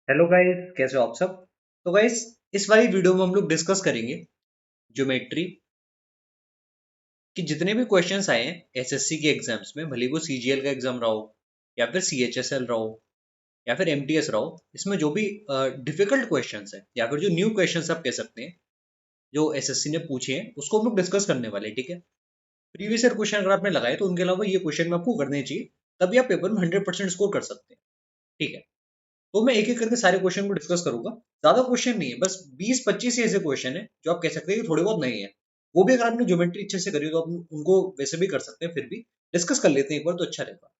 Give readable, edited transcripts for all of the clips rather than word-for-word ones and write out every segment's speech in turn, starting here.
Hello guys, कैसे हो आप सब। तो गाइस, इस वाली वीडियो में हम लोग डिस्कस करेंगे ज्योमेट्री कि जितने भी क्वेश्चंस आए हैं एसएससी के एग्जाम्स में, भले वो सीजीएल का एग्जाम रहा हो या फिर सीएचएसएल रहा हो या फिर एमटीएस रहा हो, इसमें जो भी डिफिकल्ट क्वेश्चंस है या फिर जो न्यू क्वेश्चंस आप कह सकते हैं जो एसएससी ने पूछे हैं, उसको हम लोग डिस्कस करने वाले हैं। ठीक है। प्रीवियस ईयर क्वेश्चन अगर आपने लगाए तो उनके अलावा ये क्वेश्चन में आपको करने चाहिए, तभी आप पेपर में 100% स्कोर कर सकते हैं। ठीक है। तो मैं एक एक करके सारे क्वेश्चन को डिस्कस करूंगा। ज्यादा क्वेश्चन नहीं है, बस 20-25 ही ऐसे क्वेश्चन है जो आप कह सकते हैं कि थोड़े बहुत नहीं है। वो भी अगर आपने ज्योमेट्री अच्छे से करी हो तो आप उनको वैसे भी कर सकते हैं, फिर भी डिस्कस कर लेते हैं एक बार तो अच्छा रहेगा।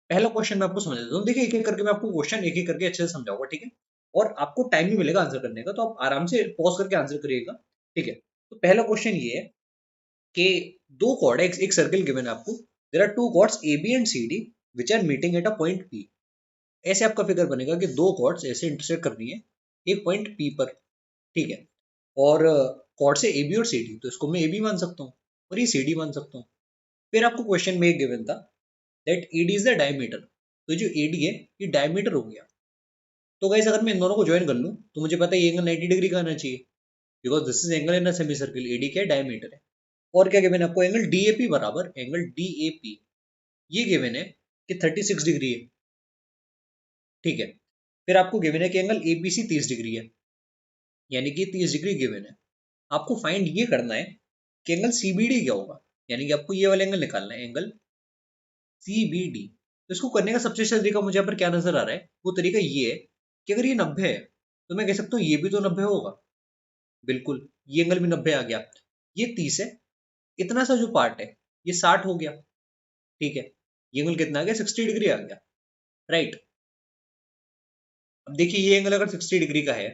पहला क्वेश्चन मैं आपको समझ देता हूँ। देखिए, एक एक करके मैं आपको क्वेश्चन एक एक करके अच्छे से समझाऊंगा। ठीक है। और आपको टाइम भी मिलेगा आंसर करने का, तो आप आराम से पॉज करके आंसर करिएगा। ठीक है। तो पहला क्वेश्चन ये है कि दो कॉर्ड है, एक सर्किल गिवन है आपको। There are two chords A B and C D which are meeting at a point P. ऐसे आपका फिगर बनेगा कि दो कॉर्ड्स ऐसे इंटरसेक्ट करनी है एक पॉइंट पी पर। ठीक है। और कॉर्ड से ए बी और सी डी, तो इसको मैं ए बी मान सकता हूँ और ये सी डी मान सकता हूँ। फिर आपको क्वेश्चन में एक गिवन था that A D is the diameter. तो जो ए डी है ये डायमीटर हो गया। तो गाइस, अगर मैं इन दोनों को ज्वाइन कर लूँ तो मुझे पता है ये एंगल 90 डिग्री का आना चाहिए, because this is angle in a semi circle. A D क्या है, डायमीटर है। और क्या गिवन है आपको, एंगल डी ए पी बराबर एंगल डी ए पी, ये गिवन है कि 36 डिग्री है। ठीक है। फिर आपको गिवन है कि angle A B C 30 degree है, यानी कि 30 डिग्री गिवन है। आपको फाइंड ये करना है कि एंगल सीबीडी क्या होगा, यानी कि आपको ये वाला एंगल निकालना है, एंगल सीबीडी। तो इसको करने का सबसे अच्छा तरीका मुझे यहाँ पर क्या नजर आ रहा है, वो तरीका ये है कि अगर ये 90 है तो मैं कह सकता हूँ ये भी तो 90 होगा। बिल्कुल, ये एंगल भी 90 आ गया। ये 30 है, इतना सा जो पार्ट है ये 60 हो गया। ठीक है। ये एंगल कितना आ गया, 60 डिग्री आ गया। राइट। अब देखिए, ये एंगल अगर 60 डिग्री का है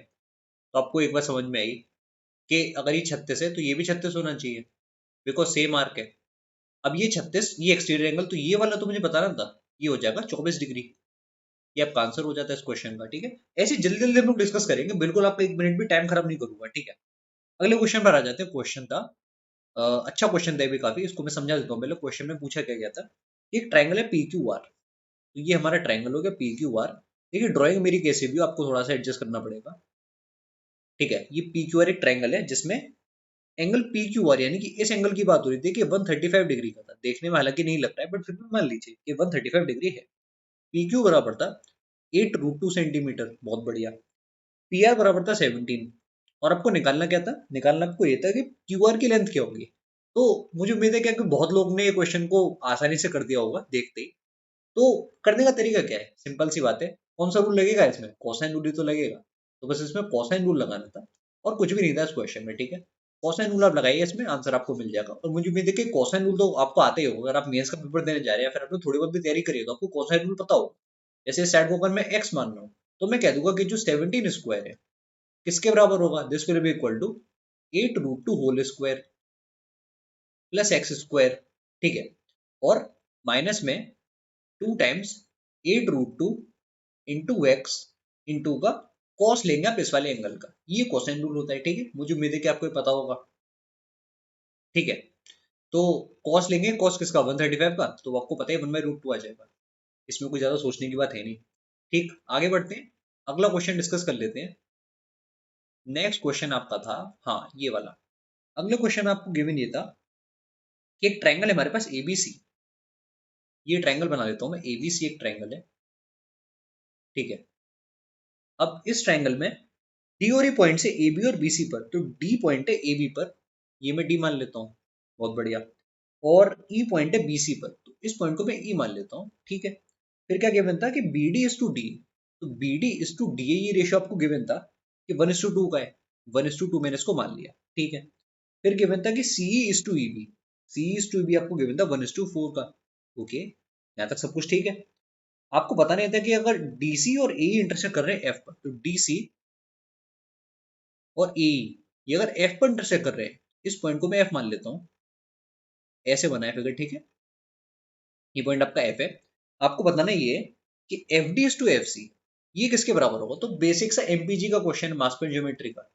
तो आपको एक बार समझ में आई कि अगर ये 36 है तो ये भी 36 होना चाहिए, बिकॉज सेम आर्क है। अब ये 36, ये एक्सटीरियर एंगल, तो ये वाला तो मुझे बताना था, ये हो जाएगा 24 डिग्री। ये आपका आंसर हो जाता है इस क्वेश्चन का। ठीक है। ऐसे जल्दी जल्दी हम लोग डिस्कस करेंगे, बिल्कुल आपका एक मिनट भी टाइम खराब नहीं करूंगा। ठीक है। अगले क्वेश्चन पर आ जाते हैं। क्वेश्चन था अच्छा क्वेश्चन था ये भी काफी, इसको मैं समझा देता हूँ। पहले क्वेश्चन में पूछा क्या गया था, एक ट्राइंगल है पी क्यू आर। तो ये हमारा ट्राइंगल हो गया पी क्यू आर। देखिए, ड्राइंग मेरी कैसे भी हो, आपको थोड़ा सा एडजस्ट करना पड़ेगा। ठीक है। ये पी क्यू आर एक ट्राइंगल है जिसमें एंगल पी क्यू आर, यानी कि इस एंगल की बात हो रही थी कि 135 डिग्री का था। देखने में हालांकि नहीं लग रहा है, बट फिर भी मान लीजिए कि 135 डिग्री है। पी क्यू बराबर था 8√2 सेंटीमीटर, बहुत बढ़िया। पी आर बराबर था 17। और आपको निकालना क्या था, निकालना आपको ये था कि क्यू आर की लेंथ क्या होगी। तो मुझे उम्मीद है कि बहुत लोग ने ये क्वेश्चन को आसानी से कर दिया होगा देखते ही। तो करने का तरीका क्या है, सिंपल सी बात है। कौन सा रूल लगेगा इसमें, कोसाइन रूल ही तो लगेगा। तो बस इसमें कोसाइन रूल लगाना था और कुछ भी नहीं था इस क्वेश्चन में। ठीक है। कोसाइन रूल आप लगाइए, इसमें आंसर आपको मिल जाएगा। और मुझे उम्मीद है कि कोसाइन रूल तो आपको आते ही होगा, अगर आप मेंस का पेपर देने जा रहे हैं या फिर आपने थोड़ी बहुत भी तैयारी करी है तो आपको कोसाइन रूल पता होगा। जैसे साइड को अगर मैं एक्स मान रहा हूँ तो मैं कह दूंगा कि जो 17 स्क्वायर है किसके बराबर होगा, this will be equal to 8√2 whole square plus X square. ठीक है। और माइनस में 2 टाइम्स 8√2 इंटू एक्स इंटू का कॉस लेंगे आप इस वाले एंगल का। ये कोसाइन रूल होता है। ठीक है। मुझे उम्मीद है कि आपको ये पता होगा। ठीक है। तो कॉस लेंगे, कॉस किसका, 135 का, तो आपको पता है 1/√2 आ जाएगा। इसमें कोई ज्यादा सोचने की बात है नहीं। ठीक, आगे बढ़ते हैं, अगला क्वेश्चन डिस्कस कर लेते हैं। नेक्स्ट क्वेश्चन आपका था, हाँ ये वाला। अगले क्वेश्चन में आपको गिवन ये था कि एक ट्रायंगल है हमारे पास एबीसी। ये ट्रायंगल बना देता हूं मैं, एबीसी एक ट्रायंगल है। ठीक है। अब इस ट्रायंगल में डी और ई पॉइंट से ए बी और बी सी पर, तो डी पॉइंट है ए बी पर, ये मैं डी मान लेता हूँ, बहुत बढ़िया। और ई पॉइंट है बी सी पर, तो इस पॉइंट को मैं ई मान लेता हूँ। ठीक है। फिर क्या गिवन था कि B D is to D, तो B D is to D, ये रेशियो आपको गिवन था कि 1:2 का है। 1:2 मैंने इसको मान लिया। ठीक है। फिर गिवन था कि C is to E B, C is to E B आपको गिवन था 1:4 का। ओके, यहाँ तक सब कुछ ठीक है। आपको पता नहीं था कि अगर डीसी और ए इंटरसेक्ट कर रहे हैं एफ पर, तो डीसी और ए ये अगर एफ पर इंटरसेक्ट कर रहे हैं, इस पॉइंट को मैं एफ मान लेता हूँ। ऐसे बना है फिगर। ठीक है। ये पॉइंट आपका एफ है। आपको बताना ये है कि F D is to F C ये किसके बराबर होगा। तो बेसिक सा एमपीजी का क्वेश्चन है, मास पर ज्योमेट्री का।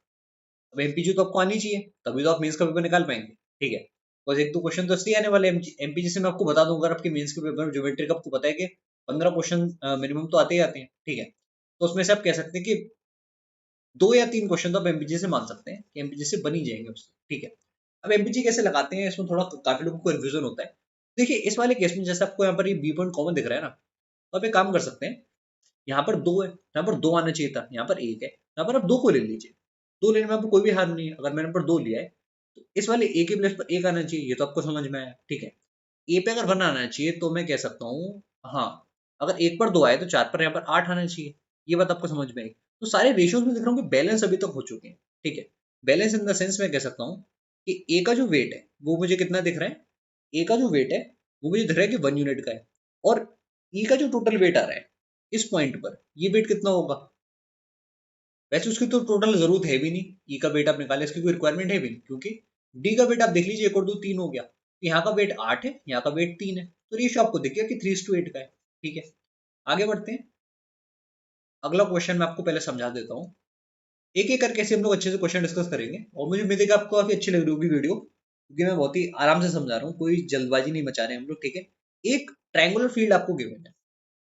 अब एमपीजी तो आपको आनी चाहिए, तभी तो आप मेंस का पेपर निकाल पाएंगे। ठीक है। बस एक दो क्वेश्चन तो इसलिए आने वाले एमपीजी से। मैं आपको बता दूं, अगर आपके मेंस के पेपर में ज्योमेट्री का आपको पता है कि 15 क्वेश्चन मिनिमम तो आते ही आते हैं। ठीक है। तो उसमें से आप कह सकते हैं कि 2 या 3 क्वेश्चन तो आप एमपीजी से मान सकते हैं कि एमपीजी से बन ही जाएंगे उससे, ठीक है। अब एमपीजी कैसे लगाते हैं, इसमें थोड़ा काफी लोगों को कन्फ्यूजन होता है। देखिए इस वाले केस में जैसे आपको यहाँ पर ये बी पॉइंट कॉमन दिख रहा है ना, तो आप एक काम कर सकते हैं, यहाँ पर 2 है, यहाँ पर 2 आना चाहिए था, यहाँ पर 1 है, यहाँ पर आप 2 को ले लीजिए। 2 लेने में आपको कोई भी हार्म नहीं है। अगर मैंने पर 2 लिया है तो इस वाले ए के प्लेस पर 1 आना चाहिए, ये तो आपको समझ में आया, ठीक है। ए पे अगर 1 आना चाहिए तो मैं कह सकता हूँ, हाँ, अगर 1 पर 2 आए तो 4 पर यहाँ पर 8 आना चाहिए। ये बात आपको समझ में आई। तो सारे रेशियोज में देख रहा हूँ कि बैलेंस अभी तक हो चुके हैं, ठीक है। बैलेंस इन द सेंस मैं कह सकता हूँ कि ए का जो वेट है वो मुझे कितना दिख रहा है, ए का जो वेट है वो मुझे दिख रहा है कि 1 यूनिट का है, और ई का जो टोटल वेट आ रहा है इस पॉइंट पर, ये वेट कितना होगा। वैसे उसकी तो टोटल जरूरत है भी नहीं, ई का वेट आप निकाले, इसकी कोई रिक्वायरमेंट है भी नहीं, क्योंकि डी का वेट आप देख लीजिए, 1 और 2 3 हो गया, तो यहाँ का वेट 8 है, यहाँ का वेट 3 है, तो रेशियो आपको दिख गया कि 3:8 का है, ठीक है। आगे बढ़ते हैं। अगला क्वेश्चन मैं आपको पहले समझा देता हूँ, एक एक करके ऐसे हम लोग अच्छे से क्वेश्चन डिस्कस करेंगे, और मुझे उम्मीद है कि आपको काफी अच्छी लग रही होगी वीडियो, क्योंकि मैं बहुत ही आराम से समझा रहा हूँ, कोई जल्दबाजी नहीं मचा रहे हैं हम लोग, ठीक है। एक ट्रायंगुलर फील्ड आपको गिवन है,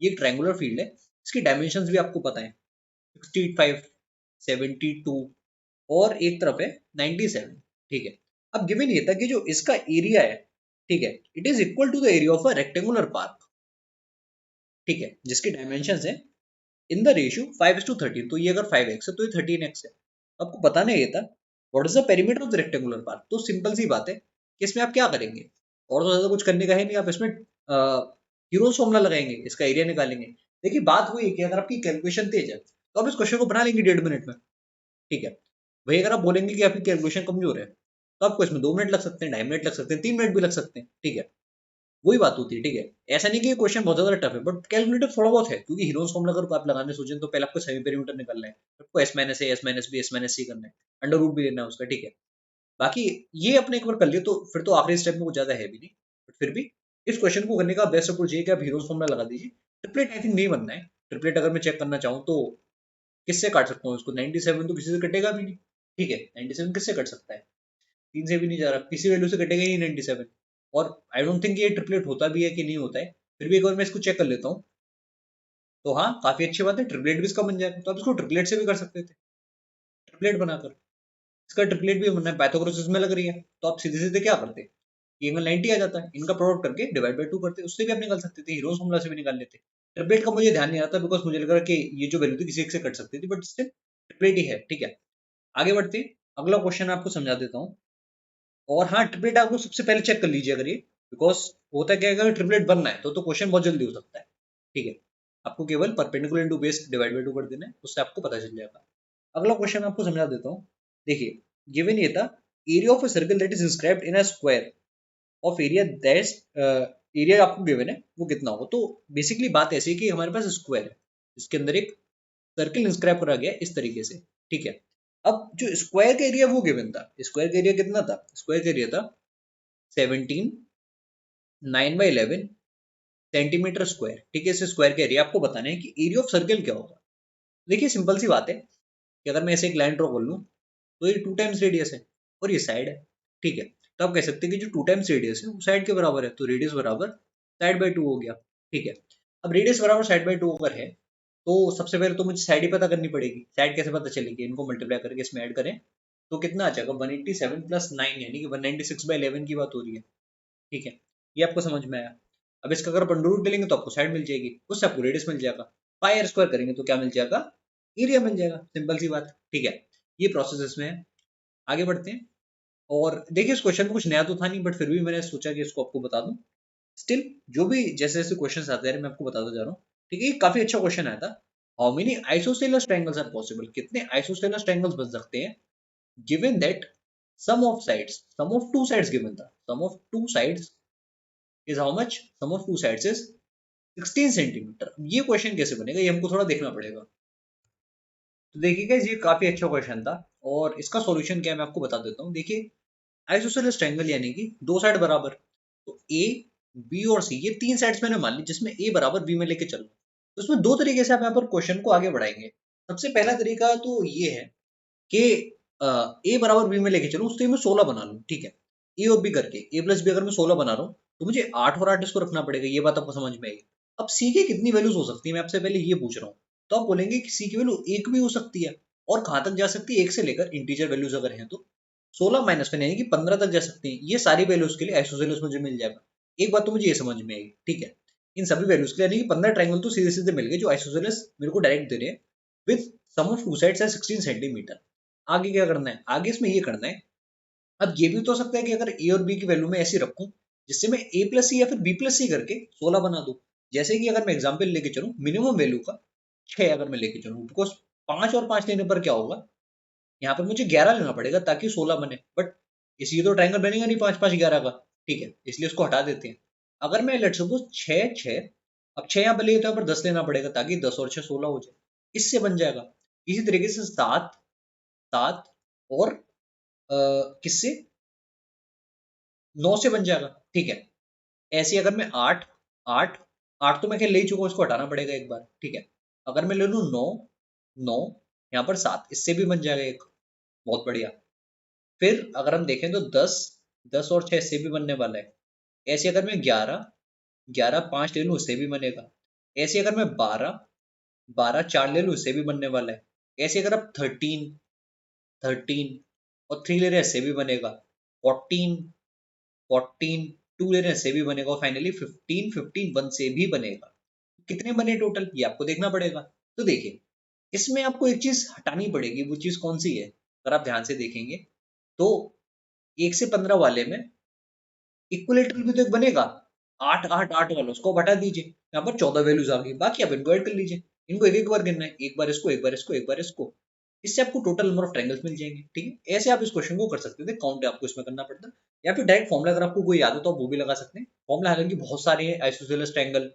ये ट्रायंगुलर फील्ड है, इसकी डायमेंशंस भी आपको पता है, 65, 72 और एक तरफ है 97, ठीक है। अब गिवन ये था कि जो इसका एरिया है, ठीक है, it is equal to the area of a rectangular park, ठीक है, जिसकी डायमेंशंस है इन द रेशियो 5:13, तो ये अगर 5x है तो ये 13x है। आपको बताना ये था what is the perimeter of the rectangular park, तो सिंपल सी बात है कि इसमें आप क्या करेंगे, और तो ज्यादा कुछ करने का है नहीं, आप इसमें हीरोज फॉर्मूला लगाएंगे, इसका एरिया निकालेंगे। देखिए बात हुई कि अगर आपकी कैलकुलेशन तेज है तो आप इस क्वेश्चन को बना लेंगे 1.5 मिनट में, ठीक है। वही अगर आप बोलेंगे कि आपकी कैलकुलेशन कमजोर है तो आपको इसमें 2 मिनट लग सकते हैं, 2.5 मिनट लग सकते हैं, 3 मिनट भी लग सकते हैं, ठीक है। वही बात होती है, ठीक है। ऐसा नहीं कि क्वेश्चन बहुत ज्यादा टफ है, बट कैलकुलेटर थोड़ा बहुत है, क्योंकि हीरोज फॉर्मूला अगर आप लगाने सोचें तो पहले आपको सेमी पेरीमीटर निकालना है, आपको S minus A, S minus B, S minus C करना है, अंडर रूट भी लेना है उसका, ठीक है। बाकी ये अपने एक बार कर लिए तो फिर तो आखिरी स्टेप में कुछ ज्यादा है भी नहीं, बट फिर भी इस क्वेश्चन को करने का बेस्ट अप्रोच ये है कि आप हीरोज फॉर्मूला लगा दीजिए। ट्रिपलेट आई थिंक नहीं बनना है, ट्रिपलेट अगर मैं चेक करना चाहूँ तो किससे काट सकता हूँ उसको, 97 तो किसी से कटेगा भी नहीं, ठीक है, 97 किससे कट सकता है, 3 से भी नहीं जा रहा, किसी वैल्यू से कटेगा ही 97। और आई डोंट थिंक ये ट्रिपलेट होता भी है कि नहीं होता है, फिर भी एक बार मैं इसको चेक कर लेता हूँ। तो हाँ, काफी अच्छी बात है, ट्रिपलेट भी इसका बन जाएगा, तो आप इसको ट्रिपलेट से भी कर सकते थे, ट्रिपलेट बनाकर। इसका ट्रिपलेट भी बनना है, पाइथागोरस में लग रही है, तो आप सीधे सीधे क्या करते, ये एंगल 90 आ जाता है, इनका प्रोडक्ट करके डिवाइड बाय 2 करते, उससे भी आप निकाल सकते थे, हीरोज फॉर्मूला से भी निकाल लेते। ट्रिपलेट का मुझे ध्यान नहीं आता बिकॉज मुझे लग रहा है कि ये जो वैल्यू थी किसी एक से कट सकती थी, बट स्टिल ट्रिपलेट ही है, ठीक है। आगे बढ़ते हैं, अगला क्वेश्चन आपको समझा देता हूँ। और हाँ, ट्रिपलेट आपको सबसे पहले चेक कर लीजिए अगर ये, बिकॉज होता क्या है, अगर ट्रिपलेट बनना है तो क्वेश्चन बहुत जल्दी हो सकता है, ठीक है। आपको केवल perpendicular into base divide by 2 कर देना है, उससे आपको पता चल जाएगा। अगला क्वेश्चन आपको समझा देता हूँ। देखिए गिवन ये था, area of a circle that is inscribed in a square of area that, area आपको गिवन है वो कितना होगा। तो बेसिकली बात ऐसी है कि हमारे पास स्क्वायर है, इसके अंदर एक सर्किल इंस्क्राइब करा गया इस तरीके से, ठीक है। अब जो स्क्वायर का एरिया वो गिवन था, स्क्वायर का एरिया कितना था, स्क्वायर का एरिया था 17 9/11 सेंटीमीटर स्क्वायर, ठीक है। इस स्क्वायर का एरिया आपको बताना है कि एरिया ऑफ सर्कल क्या होगा। देखिए सिंपल सी बात है कि अगर मैं ऐसे एक लाइन ड्रॉ कर लूं तो ये 2 टाइम्स रेडियस है और ये साइड है, ठीक है। तो आप कह सकते हैं कि जो 2 टाइम्स रेडियस है वो साइड के बराबर है, तो रेडियस बराबर साइड बाय 2 हो गया, ठीक है। अब रेडियस बराबर साइड बाय 2 अगर है तो सबसे पहले तो मुझे साइड ही पता करनी पड़ेगी। साइड कैसे पता चलेगी, इनको मल्टीप्लाई करके इसमें ऐड करें तो कितना आ जाएगा, 187 + 9 यानी कि 196/11 की बात हो रही है, ठीक है। ये आपको समझ में आया। अब इसका अगर अपन रूट ले लेंगे तो आपको साइड मिल जाएगी, उससे आपको रेडियस मिल जाएगा, पाई आर स्क्वायर करेंगे तो क्या मिल जाएगा, एरिया मिल जाएगा, सिंपल सी बात, ठीक है। ये प्रोसेस इसमें है। आगे बढ़ते हैं। और देखिए इस क्वेश्चन में कुछ नया तो था नहीं, बट फिर भी मैंने सोचा कि इसको आपको बता दूं। स्टिल जो भी जैसे जैसे क्वेश्चन आते हैं मैं आपको बताता जा रहा हूँ, ठीक है। ये काफी अच्छा क्वेश्चन आया था, how many isosceles triangles are possible, कितने आइसोसेलेस ट्रायंगल्स बन सकते हैं given that sum of two sides given था, sum of two sides is how much, sum of two sides is 16 centimetre. ये क्वेश्चन कैसे बनेगा ये हमको थोड़ा देखना पड़ेगा। तो देखिए guys, ये काफी अच्छा क्वेश्चन था, और इसका सॉल्यूशन क्या है मैं आपको बता देता हूँ। देखिए आइसोसेलेस ट्रायंगल यानी कि दो साइड बराबर, तो ए बी और सी ये 3 साइड्स मैंने मान ली जिसमें ए बराबर बी में लेके चल, तो उसमें 2 तरीके से आप यहाँ पर क्वेश्चन को आगे बढ़ाएंगे। सबसे पहला तरीका तो ये है कि ए बराबर बी में लेके चलूं, उससे मैं 16 बना लूं, ठीक है। ए और बी करके ए प्लस बी अगर मैं 16 बना रहा हूँ तो मुझे 8 और 8 इसको रखना पड़ेगा, ये बात आपको समझ में आई। अब सी की कितनी वैल्यूज हो सकती है मैं आपसे पहले ये पूछ रहा हूँ। तो आप बोलेंगे कि सी की वैल्यू 1 भी हो सकती है, और कहाँ तक जा सकती है, 1 से लेकर इंटीजर वैल्यूज अगर हैं तो 16 माइनस में यानी कि 15 तक जा सकती है। ये सारी वैल्यूज के लिए आइसोसेलेस मुझे मिल जाएगा। एक बात तो मुझे ये समझ में आई, ठीक है, इन सभी वैल्यूज के लिए यानी कि 15 ट्रायंगल तो सीधे सीधे मिल गए जो आइसोसेलेस मेरे को डायरेक्ट दे रहे हैं with sum of two sides है 16 सेंटीमीटर। आगे क्या करना है, आगे इसमें ये करना है, अब ये भी तो हो सकता है कि अगर ए और बी की वैल्यू में ऐसी रखूं जिससे मैं ए प्लस सी या फिर बी प्लस सी करके 16 बना दूं। जैसे कि अगर मैं एग्जांपल लेके चलूं मिनिमम वैल्यू का 6 अगर मैं लेके चलूं, बिकॉज 5 और 5 लेने पर क्या होगा, यहाँ पर मुझे 11 लेना पड़ेगा ताकि 16 बने, बट इसी तो ट्रायंगल बनेगा नहीं 5 5 11 का, ठीक है, इसलिए उसको हटा देते हैं। अगर मैं लेट्स सपोज 6 6, अब 6 यहाँ पर लिए तो यहाँ पर 10 लेना पड़ेगा ताकि 10 और 6 16 हो जाए, इससे बन जाएगा। इसी तरीके से 7 7 और किससे 9 से बन जाएगा, ठीक है। ऐसे ही अगर मैं 8 8 8 तो मैं क्या ले ही चुका हूं, इसको हटाना पड़ेगा एक बार, ठीक है। अगर मैं ले लूं 9 9 यहाँ पर 7, इससे भी बन जाएगा एक, बहुत बढ़िया। फिर अगर हम देखें तो 10 10 और 6 इससे भी बनने वाला है। ऐसे अगर मैं 11 11 5 ले लूं इससे भी बनेगा। ऐसे अगर मैं 12 12 4 ले लूं इससे भी बनने वाला है। ऐसे अगर आप 13 13 और 3 ले रहे हैं इससे भी बनेगा। 14 14 2 ले रहे हैं इससे भी बनेगा, और फाइनली 15 15 1 से भी बनेगा। कितने बने टोटल ये आपको देखना पड़ेगा। तो देखिए इसमें आपको एक चीज हटानी पड़ेगी, वो चीज कौन सी है, अगर आप ध्यान से देखेंगे तो 1 से 15 वाले में इक्विलेटरल भी तो एक बनेगा, 8 8 8 वाला, उसको आप हटा दीजिए, यहाँ पर 14 वैल्यूज आ गई, बाकी आप इनको ऐड कर लीजिए। इनको एक एक बार गिनना है, एक बार इसको एक बार इसको एक बार इसको, इससे आपको टोटल नंबर ऑफ ट्रायंगल्स मिल जाएंगे, ठीक है। ऐसे आप इस क्वेश्चन को कर सकते थे, काउंट आपको इसमें करना पड़ता, या फिर डायरेक्ट फॉर्मुला अगर आपको कोई याद हो तो आप वो भी लगा सकते हैं। फॉर्मुला हालांकि बहुत सारे हैं आइसोसेलेस ट्रायंगल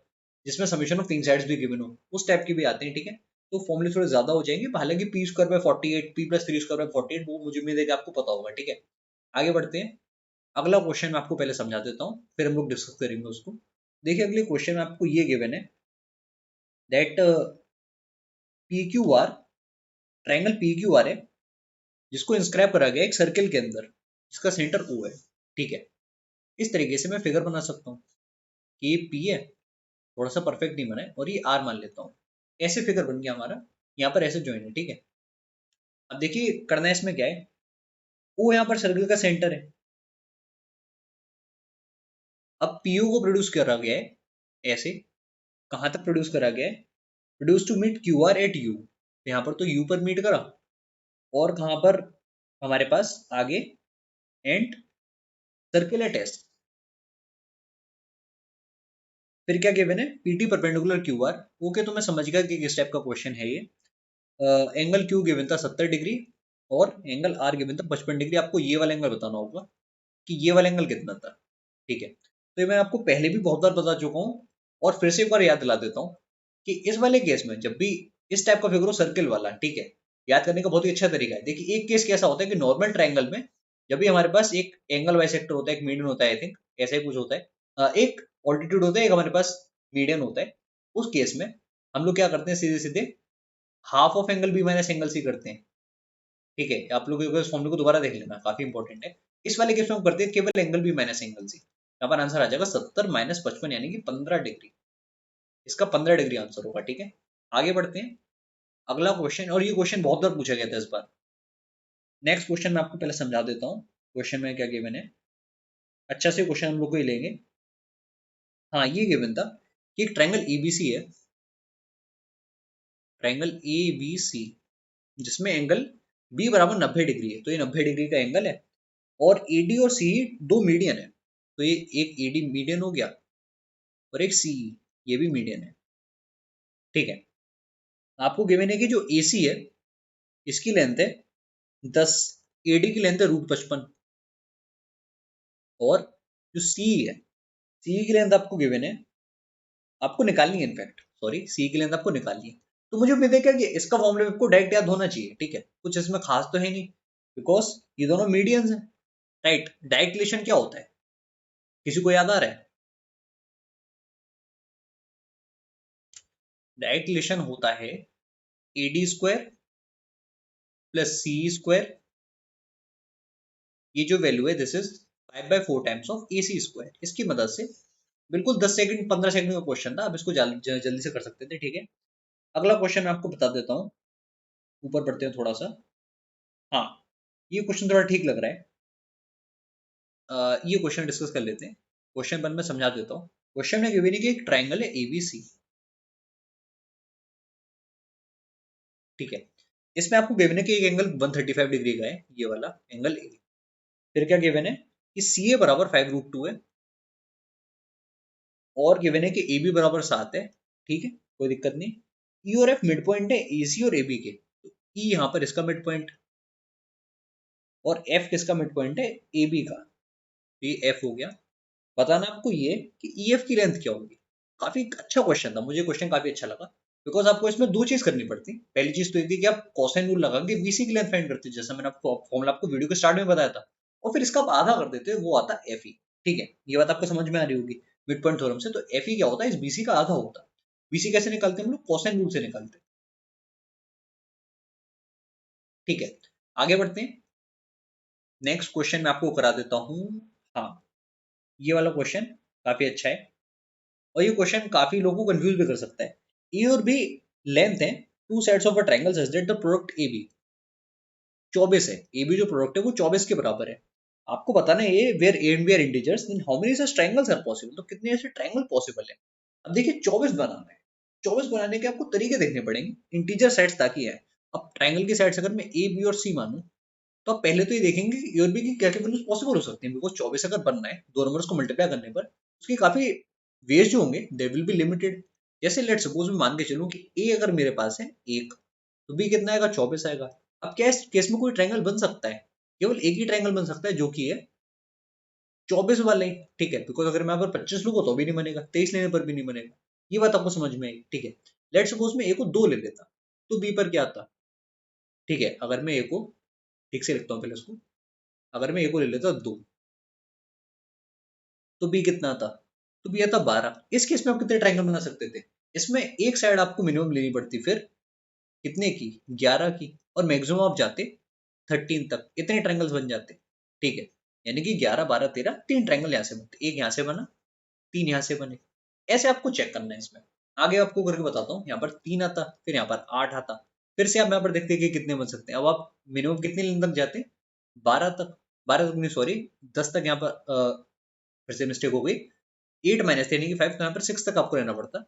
जिसमें समीशन ऑफ तीन साइड्स भी गिवन हो, उस टाइप के भी आते हैं, ठीक है। तो फॉर्मुले थोड़े ज्यादा हो जाएंगे, हालांकि P square by 48 P plus 3 square by 48 वो मुझे उम्मीद है कि आपको पता होगा, ठीक है। आगे बढ़ते हैं। अगला क्वेश्चन मैं आपको पहले समझा देता हूँ, फिर हम लोग डिस्कस करेंगे उसको। देखिए अगले क्वेश्चन में आपको ये गिवन है that P Q R, triangle P Q R है जिसको इंस्क्राइब करा गया एक सर्किल के अंदर जिसका सेंटर ओ है, ठीक है। इस तरीके से मैं फिगर बना सकता हूँ कि ये पी है, थोड़ा सा परफेक्ट नहीं बना है, और ये आर मान लेता हूँ। ऐसे फिगर बन गया हमारा, यहाँ पर ऐसे ज्वाइन है, ठीक है। अब देखिए करना है इसमें क्या है, ओ यहाँ पर सर्किल का सेंटर है। अब पीयू को प्रोड्यूस करा गया है ऐसे, कहाँ तक प्रोड्यूस करा गया है, produce to meet Q R at U, यहाँ पर तो यू पर मीट करा, और कहाँ पर हमारे पास आगे एंड सर्किल एट एस। फिर क्या गिवन है, PT perpendicular Q R, okay, तो मैं समझ गया कि किस टाइप का क्वेश्चन है ये। एंगल क्यू गिवन था 70 डिग्री, और एंगल आर गिवन था 55 डिग्री। आपको ये वाला एंगल बताना होगा कि ये वाला एंगल कितना था, ठीक है। तो ये मैं आपको पहले भी बहुत बार बता चुका हूँ, और फिर से एक बार याद दिला देता हूँ कि इस वाले केस में जब भी इस टाइप का फिगर हो सर्किल वाला, ठीक है, याद करने का बहुत ही अच्छा तरीका है। देखिए एक केस कैसा होता है कि नॉर्मल ट्राइंगल में जब भी हमारे पास एक एंगल बाइसेक्टर होता है, एक मीडियन होता है, आई थिंक ऐसा ही कुछ होता है, एक ऑल्टीट्यूड होता है, एक हमारे पास मीडियन होता है। उस केस में हम लोग क्या करते हैं, सीधे सीधे half of angle B minus angle C करते हैं, ठीक है। आप लोग इस फॉर्मूले को दोबारा देख लेना, काफी इंपॉर्टेंट है। इस वाले केस में हम करते हैं केवल angle B minus angle C, यहाँ पर आंसर आ जाएगा 70 माइनस 55 यानी कि 15 डिग्री। इसका 15 डिग्री आंसर होगा, ठीक है। आगे बढ़ते हैं। अगला क्वेश्चन, और ये क्वेश्चन बहुत बार पूछा गया था इस बार। नेक्स्ट क्वेश्चन मैं आपको पहले समझा देता हूँ क्वेश्चन में क्या गिवन है, अच्छा से क्वेश्चन हम लोग को ही लेंगे। हाँ ये गिवन था कि एक ट्राइंगल एबीसी है, ट्राइंगल एबीसी जिसमें एंगल बी बराबर 90 डिग्री है, तो ये 90 डिग्री का एंगल है, और एडी और सी दो मीडियन है, तो ये एक एडी मीडियन हो गया और एक सी ये भी मीडियन है, ठीक है। आपको गिवन है कि जो एसी है इसकी लेंथ है 10, एडी की लेंथ है √55, और जो सी है, सी की लेंथ आपको गिवन है, आपको निकालनी है, इनफैक्ट सॉरी सी की लेंथ आपको निकालनी है। तो मुझे उम्मीद है क्या कि इसका फॉर्मूला आपको डायरेक्ट याद होना चाहिए, ठीक है, कुछ इसमें खास तो है नहीं, बिकॉज ये दोनों मीडियंस हैं, राइट। डायरेक्ट रिलेशन क्या होता है, किसी को याद आ रहा है? डायरेक्ट रिलेशन होता है AD square plus C square, ये जो वैल्यू है this is 5/4 times of A C square. इसकी मदद से बिल्कुल 10 सेकंड 15 सेकंड का क्वेश्चन था, अब इसको जल्दी से कर सकते थे, ठीक है। अगला क्वेश्चन मैं आपको बता देता हूँ, ऊपर पढ़ते हैं थोड़ा सा। हाँ, ये क्वेश्चन थोड़ा ठीक लग रहा है। ये क्वेश्चन डिस्कस कर लेते हैं। क्वेश्चन वन में समझा देता हूँ। क्वेश्चन में गिवन है कि एक ट्राइंगल है एबीसी, ठीक है। इसमें आपको गिवन है कि एक एंगल 135 डिग्री का है, ये वाला एंगल ए। फिर क्या गिवन है कि सी ए बराबर 5√2 है, और गिवन है कि ए बी बराबर 7 है, ठीक है, कोई दिक्कत नहीं। ई और एफ मिड पॉइंट है ए सी और ए बी के, तो ई यहाँ पर इसका मिड पॉइंट और एफ किसका मिड पॉइंट है, ए बी का, तो ये एफ हो गया। बताना आपको ये कि ई एफ की लेंथ क्या होगी। काफी अच्छा क्वेश्चन था, मुझे क्वेश्चन काफी अच्छा लगा, बिकॉज आपको इसमें दो चीज करनी पड़ती। पहली चीज तो ये थी कि आप कोसाइन रूल लगा के बीसी की लेंथ फाइंड करते, जैसा मैंने आपको फॉर्मूला आपको वीडियो के स्टार्ट में बताया था, और फिर इसका आप आधा कर देते, वो आता एफ ई, ठीक है। ये बात आपको समझ में आ रही होगी मिड पॉइंट थ्योरम से। तो एफ ई क्या होता है, इस बीसी का आधा होता है। बीसी कैसे निकालते हैं हम लोग, कोसाइन रूल से निकालते हैं, ठीक है। आगे बढ़ते हैं। नेक्स्ट क्वेश्चन मैं आपको करा देता हूँ। हाँ, ये वाला क्वेश्चन काफी अच्छा है, और ये क्वेश्चन काफी लोगों को कंफ्यूज भी कर सकता है। ए और बी लेंथ है, two sides of a triangle such that the product A B 24 है। ए बी जो प्रोडक्ट है वो 24 के बराबर है। आपको बताना है ये where A and B are integers then how many such triangles are possible, तो कितने ऐसे ट्रायंगल पॉसिबल है। अब देखिए 24 बनाना है, 24 बनाने के आपको तरीके देखने पड़ेंगे, इंटीजर साइड्स ताकि है। अब ट्रायंगल की साइड्स अगर मैं ए बी और सी मानूं, तो आप पहले तो ये देखेंगे कि ए और बी की क्या क्या वैल्यूज पॉसिबल हो सकती हैं, बिकॉज 24 अगर बनना है दो नंबर्स को मल्टीप्लाई करने पर, उसकी काफी वेज जो होंगे दे विल बी लिमिटेड। जैसे लेट सपोज मैं मान के चलूं कि ए अगर मेरे पास है एक, तो बी कितना आएगा, 24 आएगा। अब क्या इस केस में कोई ट्रायंगल बन सकता है, केवल एक ही ट्रायंगल बन सकता है जो कि है 24 वाला ही, ठीक है। बिकॉज अगर मैं यहाँ पर 25 लूंगा तो भी नहीं बनेगा, 23 लेने पर भी नहीं बनेगा। ये बात आपको समझ में आई, ठीक है। लेट सपोज मैं ए को 2 ले लेता, तो बी पर क्या आता, ठीक है। अगर मैं ए को ठीक से लिखता हूँ पहले उसको, अगर मैं ए को ले लेता 2, तो बी कितना आता, तो बी आता 12। इस केस में आप कितने ट्रायंगल बना सकते थे, इसमें एक साइड आपको मिनिमम लेनी पड़ती, फिर कितने की, 11 की, और मैक्सिमम आप जाते 13 तक, इतने ट्रायंगल्स बन जाते, ठीक है। यानी कि 11 12 13 तीन ट्रायंगल यहाँ से बनते, एक यहाँ से बना, तीन यहाँ से बने। ऐसे आपको चेक करना है इसमें। आगे आपको करके बताता हूँ, यहाँ पर 3 आता, फिर यहाँ पर 8 आता, फिर से आप यहाँ पर देखते हैं कि कितने बन सकते हैं। अब आप मिनिमम कितने लेन तक जाते, 12 तक, 12 तक नहीं सॉरी 10 तक, यहाँ पर फिर से मिस्टेक हो गई, 8 माइनस यानी कि 5, तो यहाँ पर 6 तक आपको रहना पड़ता।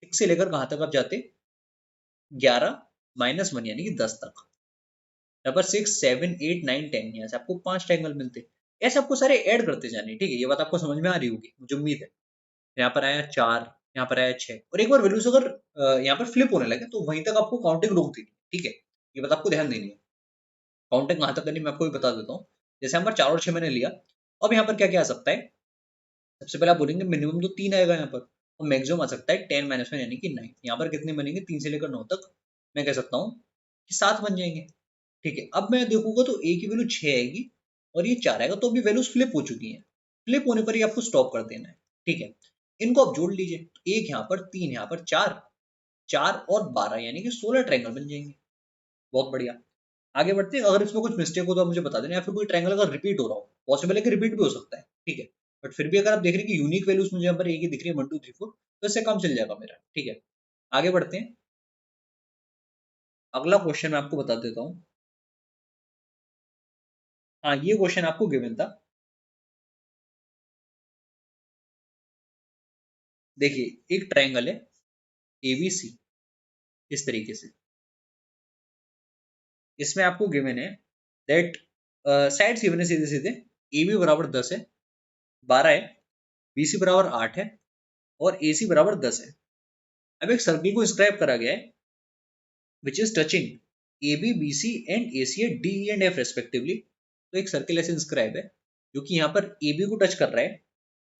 6 से लेकर कहाँ तक आप जाते, 11 - 1 यानी कि 10 तक। यहाँ पर 6 7 8 9 10, यहाँ से आपको 5 ट्रायंगल मिलते। ऐसे आपको सारे ऐड करते जाने, ठीक है। ये बात आपको समझ में आ रही होगी, मुझे उम्मीद है। यहाँ पर आया 4, यहाँ पर आया 6, और एक बार वैल्यूज अगर यहाँ पर फ्लिप होने लगे, तो वहीं तक आपको काउंटिंग रोक देनी, ठीक है। ये बात आपको ध्यान देनी है। काउंटिंग कहाँ तक करनी मैं आपको भी बता देता हूँ। जैसे यहाँ पर 4 और 6 मैंने लिया, अब यहाँ पर क्या क्या आ सकता है। सबसे पहले आप बोलेंगे मिनिमम तो 3 आएगा यहाँ पर, और मैक्सिमम आ सकता है 10 - 1 यानी कि 9। यहाँ पर कितने बनेंगे, 3 से लेकर 9 तक, मैं कह सकता हूँ कि 7 बन जाएंगे, ठीक है। अब मैं देखूंगा तो ए की वैल्यू 6 आएगी, और ये 4 आएगा, तो अभी वैल्यूज फ्लिप हो चुकी हैं। फ्लिप होने पर ही आपको स्टॉप कर देना है, ठीक है। इनको आप जोड़ लीजिए, तो एक यहाँ पर, 3 यहाँ पर, 4, 4 और 12 यानी कि 16 ट्रायंगल बन जाएंगे। बहुत बढ़िया। आगे बढ़ते हैं। अगर इसमें कुछ मिस्टेक हो तो आप मुझे बता देना, या फिर कोई ट्रायंगल अगर रिपीट हो रहा हो, पॉसिबल है कि रिपीट भी हो सकता है, ठीक है। बट फिर भी अगर आप देख रहे हैं कि यूनिक वैल्यूज मुझे यहाँ पर एक ही दिख रही है 1 2 3 4, तो इससे काम चल जाएगा मेरा, ठीक है। आगे बढ़ते हैं। अगला क्वेश्चन मैं आपको बता देता हूँ। हाँ, ये क्वेश्चन आपको गिवन था। देखिए एक ट्रायंगल है एबीसी, इस तरीके से। इसमें आपको गिवन है दैट साइड्स गिवन है सीधे सीधे, ए बी बराबर 10 है, 12 है, बी सी बराबर 8 है, और ए सी बराबर 10 है। अब एक सर्किल को डिस्क्राइब करा गया है which is touching A B B C and A C D E and F respectively. तो एक सर्किल ऐसे डिस्क्राइब है जो कि यहाँ पर ए बी को टच कर रहा है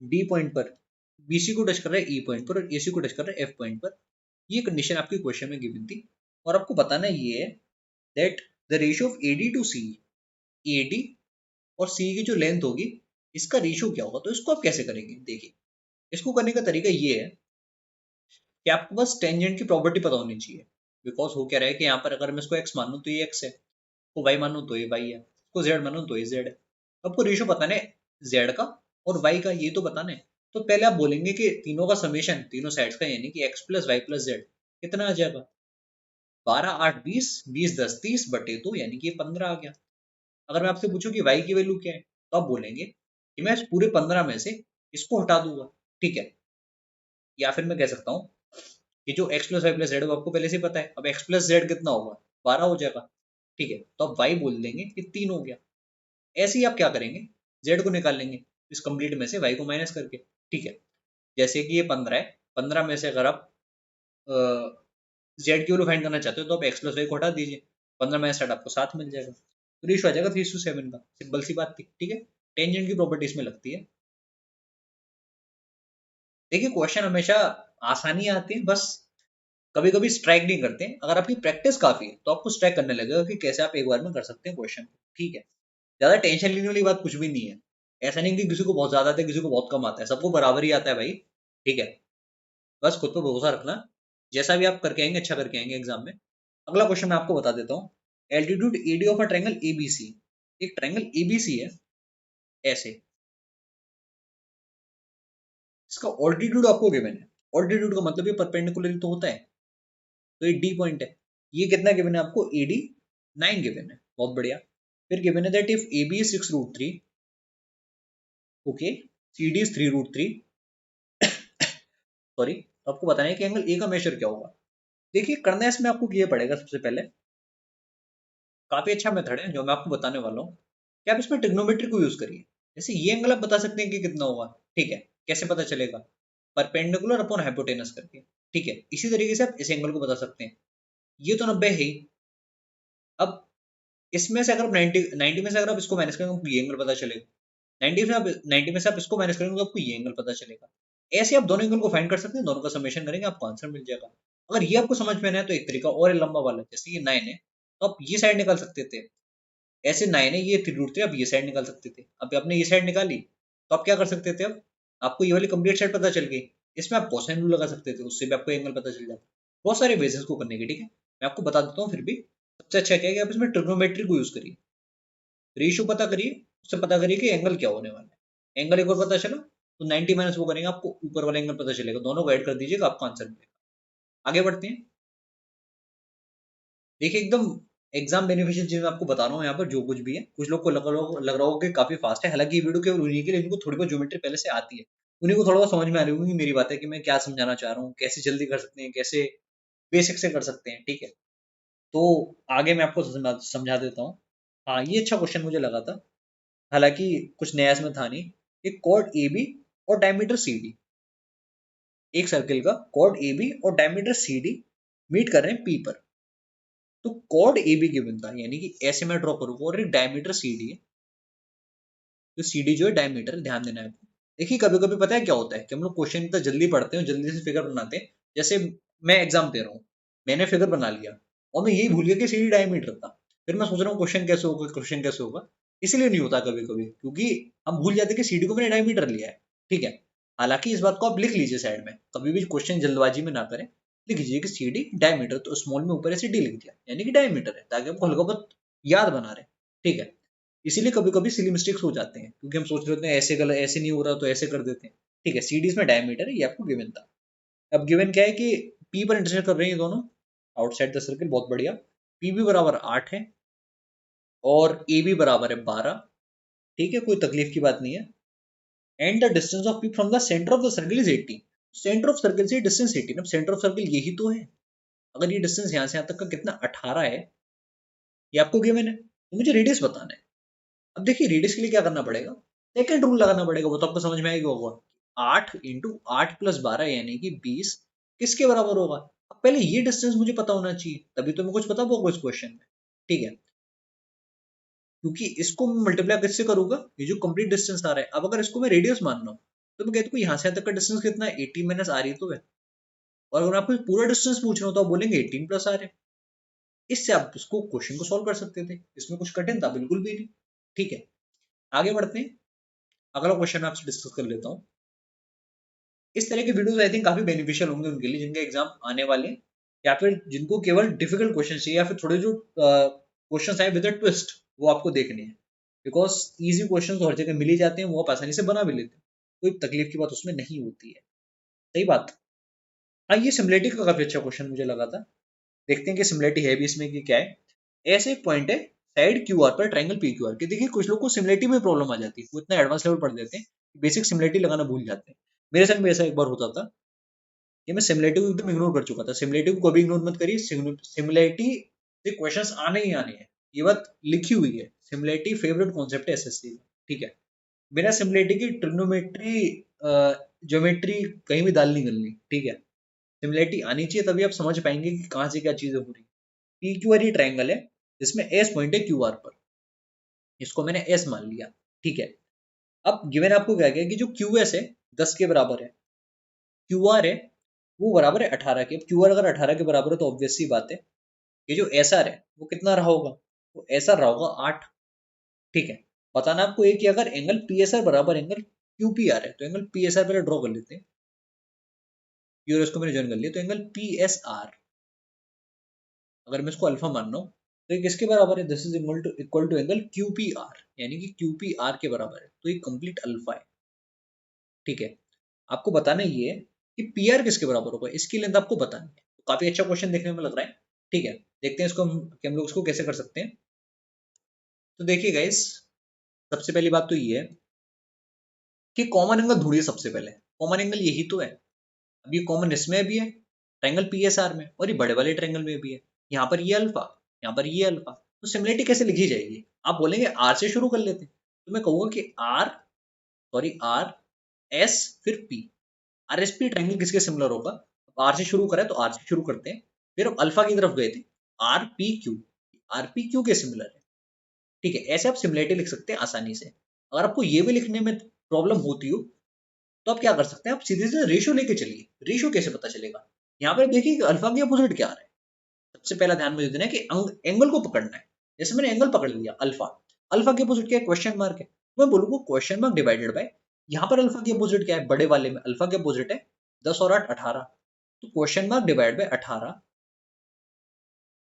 डी पॉइंट पर, बी सी को टच कर रहा है ई पॉइंट पर, और ए सी को टच कर रहा है एफ पॉइंट पर। ये कंडीशन आपकी क्वेश्चन में गिवन थी, और आपको बताना ये है that the ratio of A D to C, A D और सी की जो लेंथ होगी, इसका रेशियो क्या होगा। तो इसको आप कैसे करेंगे, देखिए इसको करने का तरीका ये है कि आपको बस टेंजेंट की प्रॉपर्टी पता होनी चाहिए। बिकॉज हो क्या रहा है कि यहाँ पर अगर मैं इसको x मानूं तो ये x है, को y मानूं तो ये y है, इसको z मानूं तो ये z है। तो आपको रेशियो बताना है z का और y का, ये तो बताना है। तो पहले आप बोलेंगे कि तीनों का समेशन तीनों साइड्स का, यानी कि x + y + z कितना आ जाएगा, 12 8 20, 20 10 30 बटे 2 यानी कि ये 15 आ गया। अगर मैं आपसे पूछूं कि y की वैल्यू क्या है तो आप बोलेंगे कि मैं इस पूरे 15 में से इसको हटा दूंगा, ठीक है। या फिर मैं कह सकता हूँ कि जो x plus Y plus Z आपको पहले से ही पता है, अब x प्लस जेड कितना होगा, 12 हो जाएगा, ठीक है। तो अब y बोल देंगे कि 3 हो गया। ऐसे ही आप क्या करेंगे, z को निकाल लेंगे इस कंप्लीट में से y को माइनस करके, ठीक है। जैसे कि ये 15 है, 15 में से अगर आप जेड की वैल्यू फाइंड करना चाहते हो तो आप एक्स प्लस वाई को हटा दीजिए, 15 में से आपको 7 मिल जाएगा, तो रेशियो आ जाएगा 3:7 का। सिंपल सी बात थी, ठीक है। टेंजेंट की प्रॉपर्टी इसमें लगती है। देखिए क्वेश्चन हमेशा आसानी आती है, बस कभी कभी स्ट्राइक नहीं करते हैं। अगर आपकी प्रैक्टिस काफी है तो आपको स्ट्राइक करने लगेगा कि कैसे आप एक बार में कर सकते हैं क्वेश्चन, ठीक है। ज्यादा टेंशन लेने वाली बात कुछ भी नहीं है। ऐसा नहीं कि किसी को बहुत ज्यादा आता है किसी को बहुत कम आता है, सबको बराबर ही आता है भाई, ठीक है। बस खुद पर भरोसा रखना, जैसा भी आप करके आएंगे अच्छा करके आएंगे एग्जाम में। अगला क्वेश्चन मैं आपको बता देता हूँ। Altitude AD of a triangle ABC, एक ट्रायंगल एबीसी है ऐसे, इसका ऑल्टीट्यूड आपको गिवन है। ऑल्टीट्यूड का मतलब ये परपेंडिकुलर तो होता है, तो ये डी पॉइंट है। ये कितना गिवन है आपको, एडी 9 गिवन है, बहुत बढ़िया। फिर गिवन है that if A B is 6√3, okay, C D is 3√3, sorry, तो आपको बताना है कि एंगल ए का मेजर क्या होगा। देखिए करना है इसमें आपको ये पड़ेगा, सबसे पहले काफी अच्छा मेथड है जो मैं आपको बताने वाला हूँ कि आप इसमें ट्रिग्नोमेट्री को यूज करिए। जैसे ये एंगल आप बता सकते हैं कि कितना होगा, ठीक है। कैसे पता चलेगा, परपेंडिकुलर अपॉन हाइपोटेनस करके, ठीक है। इसी तरीके से आप इस एंगल को बता सकते हैं, ये तो 90 है ही। अब इसमें से अगर 90 में से अगर आप इसको माइनस करेंगे आपको ये एंगल पता चलेगा, 90 में से आप इसको माइनस करेंगे तो आपको ये एंगल पता चलेगा। ऐसे आप दोनों एंगल को फाइंड कर सकते हैं, दोनों का समेशन करेंगे आपको आंसर मिल जाएगा। अगर ये आपको समझ में ना है तो एक तरीका और है लंबा वाला, जैसे ये 9 है तो आप ये साइड निकाल सकते थे, ऐसे 9 है ये 3√3, आप ये साइड निकाल सकते थे। अब आपने ये साइड निकाली तो आप क्या कर सकते थे, अब आपको ये वाली कंप्लीट साइड पता चल गई, इसमें आप कोसाइन रूल लगा सकते थे, उससे भी आपको एंगल पता चल जाता। बहुत सारे वेज को करने के, ठीक है। मैं आपको बता देता हूँ, फिर भी सबसे अच्छा क्या है कि आप इसमें ट्रिग्नोमेट्री को यूज करिए, रेशियो पता करिए, उससे पता करिए कि एंगल क्या होने वाला है। एंगल एक बार पता चला तो 90 माइनस वो करेंगे आपको ऊपर वाला एंगल पता चलेगा, दोनों को ऐड कर दीजिएगा आपको आंसर मिलेगा। आगे बढ़ते हैं। देखिए एकदम एग्जाम बेनिफिशियल चीज मैं आपको बता रहा हूँ यहाँ पर, जो कुछ भी है कुछ लोग को लग रहा होगा कि काफी फास्ट है, हालांकि ये वीडियो केवल उन्हीं के लिए जिनको थोड़ी बहुत ज्योमेट्री पहले से आती है, उन्हीं को थोड़ा बहुत समझ में आ रही होगी मेरी बात है कि मैं क्या समझाना चाह रहा हूँ, कैसे जल्दी कर सकते हैं, कैसे बेसिक से कर सकते हैं, ठीक है। तो आगे मैं आपको समझा देता हूँ। हाँ ये अच्छा क्वेश्चन मुझे लगा था, हालांकि कुछ नया इसमें था नहीं। एक कॉर्ड ए बी और डायमीटर सी डी, एक सर्किल का कॉर्ड ए बी और डायमीटर सी डी मीट कर रहे हैं पी पर। तो कॉर्ड ए बी गिवन था, यानी कि ऐसे मैं ड्रॉ करूंगा और एक डायमीटर सी डी है, तो सी डी जो है डायमीटर, ध्यान देना है आपको। देखिए कभी कभी पता है क्या होता है कि हम लोग क्वेश्चन इतना जल्दी पढ़ते हैं जल्दी से फिगर बनाते हैं। जैसे मैं एग्जाम दे रहा हूँ, मैंने फिगर बना लिया और मैं यही भूल गया कि सी डी डायमीटर था, फिर मैं सोच रहा हूँ क्वेश्चन कैसे होगा, क्वेश्चन कैसे होगा। इसलिए नहीं होता कभी कभी, क्योंकि हम भूल जाते हैं कि सीडी को मैंने डायमीटर लिया है, ठीक है। हालांकि इस बात को आप लिख लीजिए साइड में, कभी भी क्वेश्चन जल्दबाजी में ना करें, लिख लीजिए कि सी डी डायमीटर, तो स्मॉल में ऊपर सी डी लिख दिया यानी कि डायमीटर है, ताकि आपको हल्का बहुत याद बना रहे, ठीक है। इसीलिए कभी कभी सिली मिस्टेक्स हो जाते हैं, क्योंकि हम सोच रहे होते हैं ऐसे गलत, ऐसे नहीं हो रहा तो ऐसे कर देते हैं, ठीक है। सीडीज में डायमीटर है, ये आपको गिवन था। अब गिवन क्या है कि पी पर इंटरसेक्ट कर रहे हैं ये दोनों आउटसाइड द सर्किल, बहुत बढ़िया। पी भी बराबर 8 है और ए भी बराबर है 12, ठीक है, कोई तकलीफ की बात नहीं है। And the distance of P from the centre of the circle is 18, centre of circle से डिस्टेंस 18, अब सेंटर ऑफ सर्किल यही तो है। अगर ये डिस्टेंस यहाँ से यहाँ तक का कितना 18 है, ये आपको गिवन है, तो मुझे रेडियस बताना है। अब देखिए रेडियस के लिए क्या करना पड़ेगा, सेकंड रूल लगाना पड़ेगा, वो तो आपको समझ में आएगा होगा। 8 × 8 + 12 यानी कि 20 किसके बराबर होगा। अब पहले ये डिस्टेंस मुझे पता होना चाहिए, तभी तो मैं कुछ पता होगा इस क्वेश्चन में, ठीक है। क्योंकि इसको मैं मल्टीप्लाई किससे करूंगा, ये जो कंप्लीट डिस्टेंस आ रहा है। अब अगर इसको मैं रेडियस मान रहा हूँ तो मैं कहता हूँ यहाँ से यहाँ तक का डिस्टेंस कितना है, 18 माइनस आर ही तो है। और अगर आपको पूरा डिस्टेंस पूछ रहा हो तो आप बोलेंगे 18 + आर है। इससे आप इसको क्वेश्चन को सॉल्व कर सकते थे, इसमें कुछ कठिन था बिल्कुल भी नहीं, ठीक है। आगे बढ़ते हैं, अगला क्वेश्चन मैं आपसे डिस्कस कर लेता हूँ। इस तरह के वीडियोस आई थिंक काफी बेनिफिशियल होंगे उनके लिए जिनके एग्जाम आने वाले हैं, या फिर जिनको केवल डिफिकल्ट क्वेश्चन चाहिए, या फिर थोड़े जो क्वेश्चन आए विद ट्विस्ट वो आपको देखने हैं। बिकॉज इजी क्वेश्चन तो हर जगह मिल ही जाते हैं, वो आप आसानी से बना भी लेते हैं, कोई तकलीफ की बात उसमें नहीं होती है, सही बात। हाँ ये सिमुलेटिव का काफी अच्छा क्वेश्चन मुझे लगा था। देखते हैं कि सिमिलरिटी है भी इसमें कि क्या है। ऐसे एक पॉइंट है साइड क्यू आर पर ट्राइंगल पी क्यू आर के। देखिए कुछ लोग को सिमिलरिटी में प्रॉब्लम आ जाती है, वो इतना एडवांस लेवल पढ़ देते हैं, बेसिक सिमिलरिटी लगाना भूल जाते हैं। मेरे संग भी ऐसा एक बार होता था कि मैं सिमिलरिटी को एकदम इग्नोर कर चुका था। सिमिलरिटी को कभी इग्नोर मत करिए, सिमिलरिटी से क्वेश्चंस आने ही आने हैं, ये बात लिखी हुई है। सिमिलरिटी फेवरेट कॉन्सेप्ट है एसएससी का, ठीक है। बिना सिमिलरिटी की ट्रिग्नोमेट्री, ज्योमेट्री कहीं भी दाल नहीं गलनी, ठीक है। सिमिलरिटी आनी चाहिए, तभी आप समझ पाएंगे कि कहाँ से क्या चीजें हो रही। पी क्यू आर ये ट्राइंगल है जिसमें एस पॉइंट है क्यू आर पर, इसको मैंने एस मान लिया, ठीक है। अब गिवन आपको क्या गया कि जो क्यू एस है 10 के बराबर है, क्यू आर है वो बराबर है 18 के। अब क्यू आर अगर 18 के बराबर है तो ऑब्वियस सी बात है ये जो एस आर है वो कितना रहा होगा, वो एस आर रहा होगा 8, ठीक है। बताना आपको ये कि अगर एंगल पी एस आर बराबर एंगल क्यू पी आर है, तो एंगल पी एस आर पहले ड्रॉ कर लेते हैं। क्यू और एस को मैंने ज्वाइन कर लिया, तो एंगल पी एस आर अगर मैं इसको अल्फा मान रहा हूँ तो ये किसके बराबर है, this is equal to angle Q P R, यानी कि क्यू पी आर के बराबर है, तो ये कंप्लीट अल्फा है, ठीक है। आपको बताना ये है कि पी आर किसके बराबर होगा, इसकी लेंथ आपको बतानी है। तो काफी अच्छा क्वेश्चन देखने में लग रहा है, ठीक है। देखते हैं इसको हम कि हम लोग इसको कैसे कर सकते हैं। तो देखिए गाइस, सबसे पहली बात तो ये है कि कॉमन एंगल ढूंढिए। सबसे पहले कॉमन एंगल यही तो है। अब ये कॉमन इसमें भी है, ट्रायंगल पीएसआर में, और ये बड़े वाले ट्रायंगल में भी है। यहाँ पर ये अल्फा, यहाँ पर ये अल्फा, तो सिमिलरिटी कैसे लिखी जाएगी। आप बोलेंगे आर से शुरू कर लेते हैं, तो मैं कहूंगा कि आर एस फिर P. R S P triangle किसके सिमिलर होगा, आर से शुरू करें तो आर से शुरू करते हैं, फिर हम अल्फा की तरफ गए थे, R P Q, R P Q के सिमिलर है, ठीक है। ऐसे आप सिमिलरिटी लिख सकते हैं आसानी से। अगर आपको ये भी लिखने में प्रॉब्लम होती हो तो आप क्या कर सकते हैं, आप सीधे सीधे रेशियो लेके चलिए। रेशियो कैसे पता चलेगा, यहाँ पर देखिए कि अल्फा की अपोजिट क्या आ रहा है। सबसे पहला ध्यान में देना है कि एंगल को पकड़ना है। जैसे मैंने एंगल पकड़ लिया अल्फा, अल्फा के अपोजिट क्या है, क्वेश्चन मार्क है। मैं बोलूंगा क्वेश्चन मार्क डिवाइडेड बाय, यहाँ पर अल्फा की अपोजिट क्या है, बड़े वाले में अल्फा के अपोजिट है 10 और 8 18, तो क्वेश्चन मार्क डिवाइड बाय 18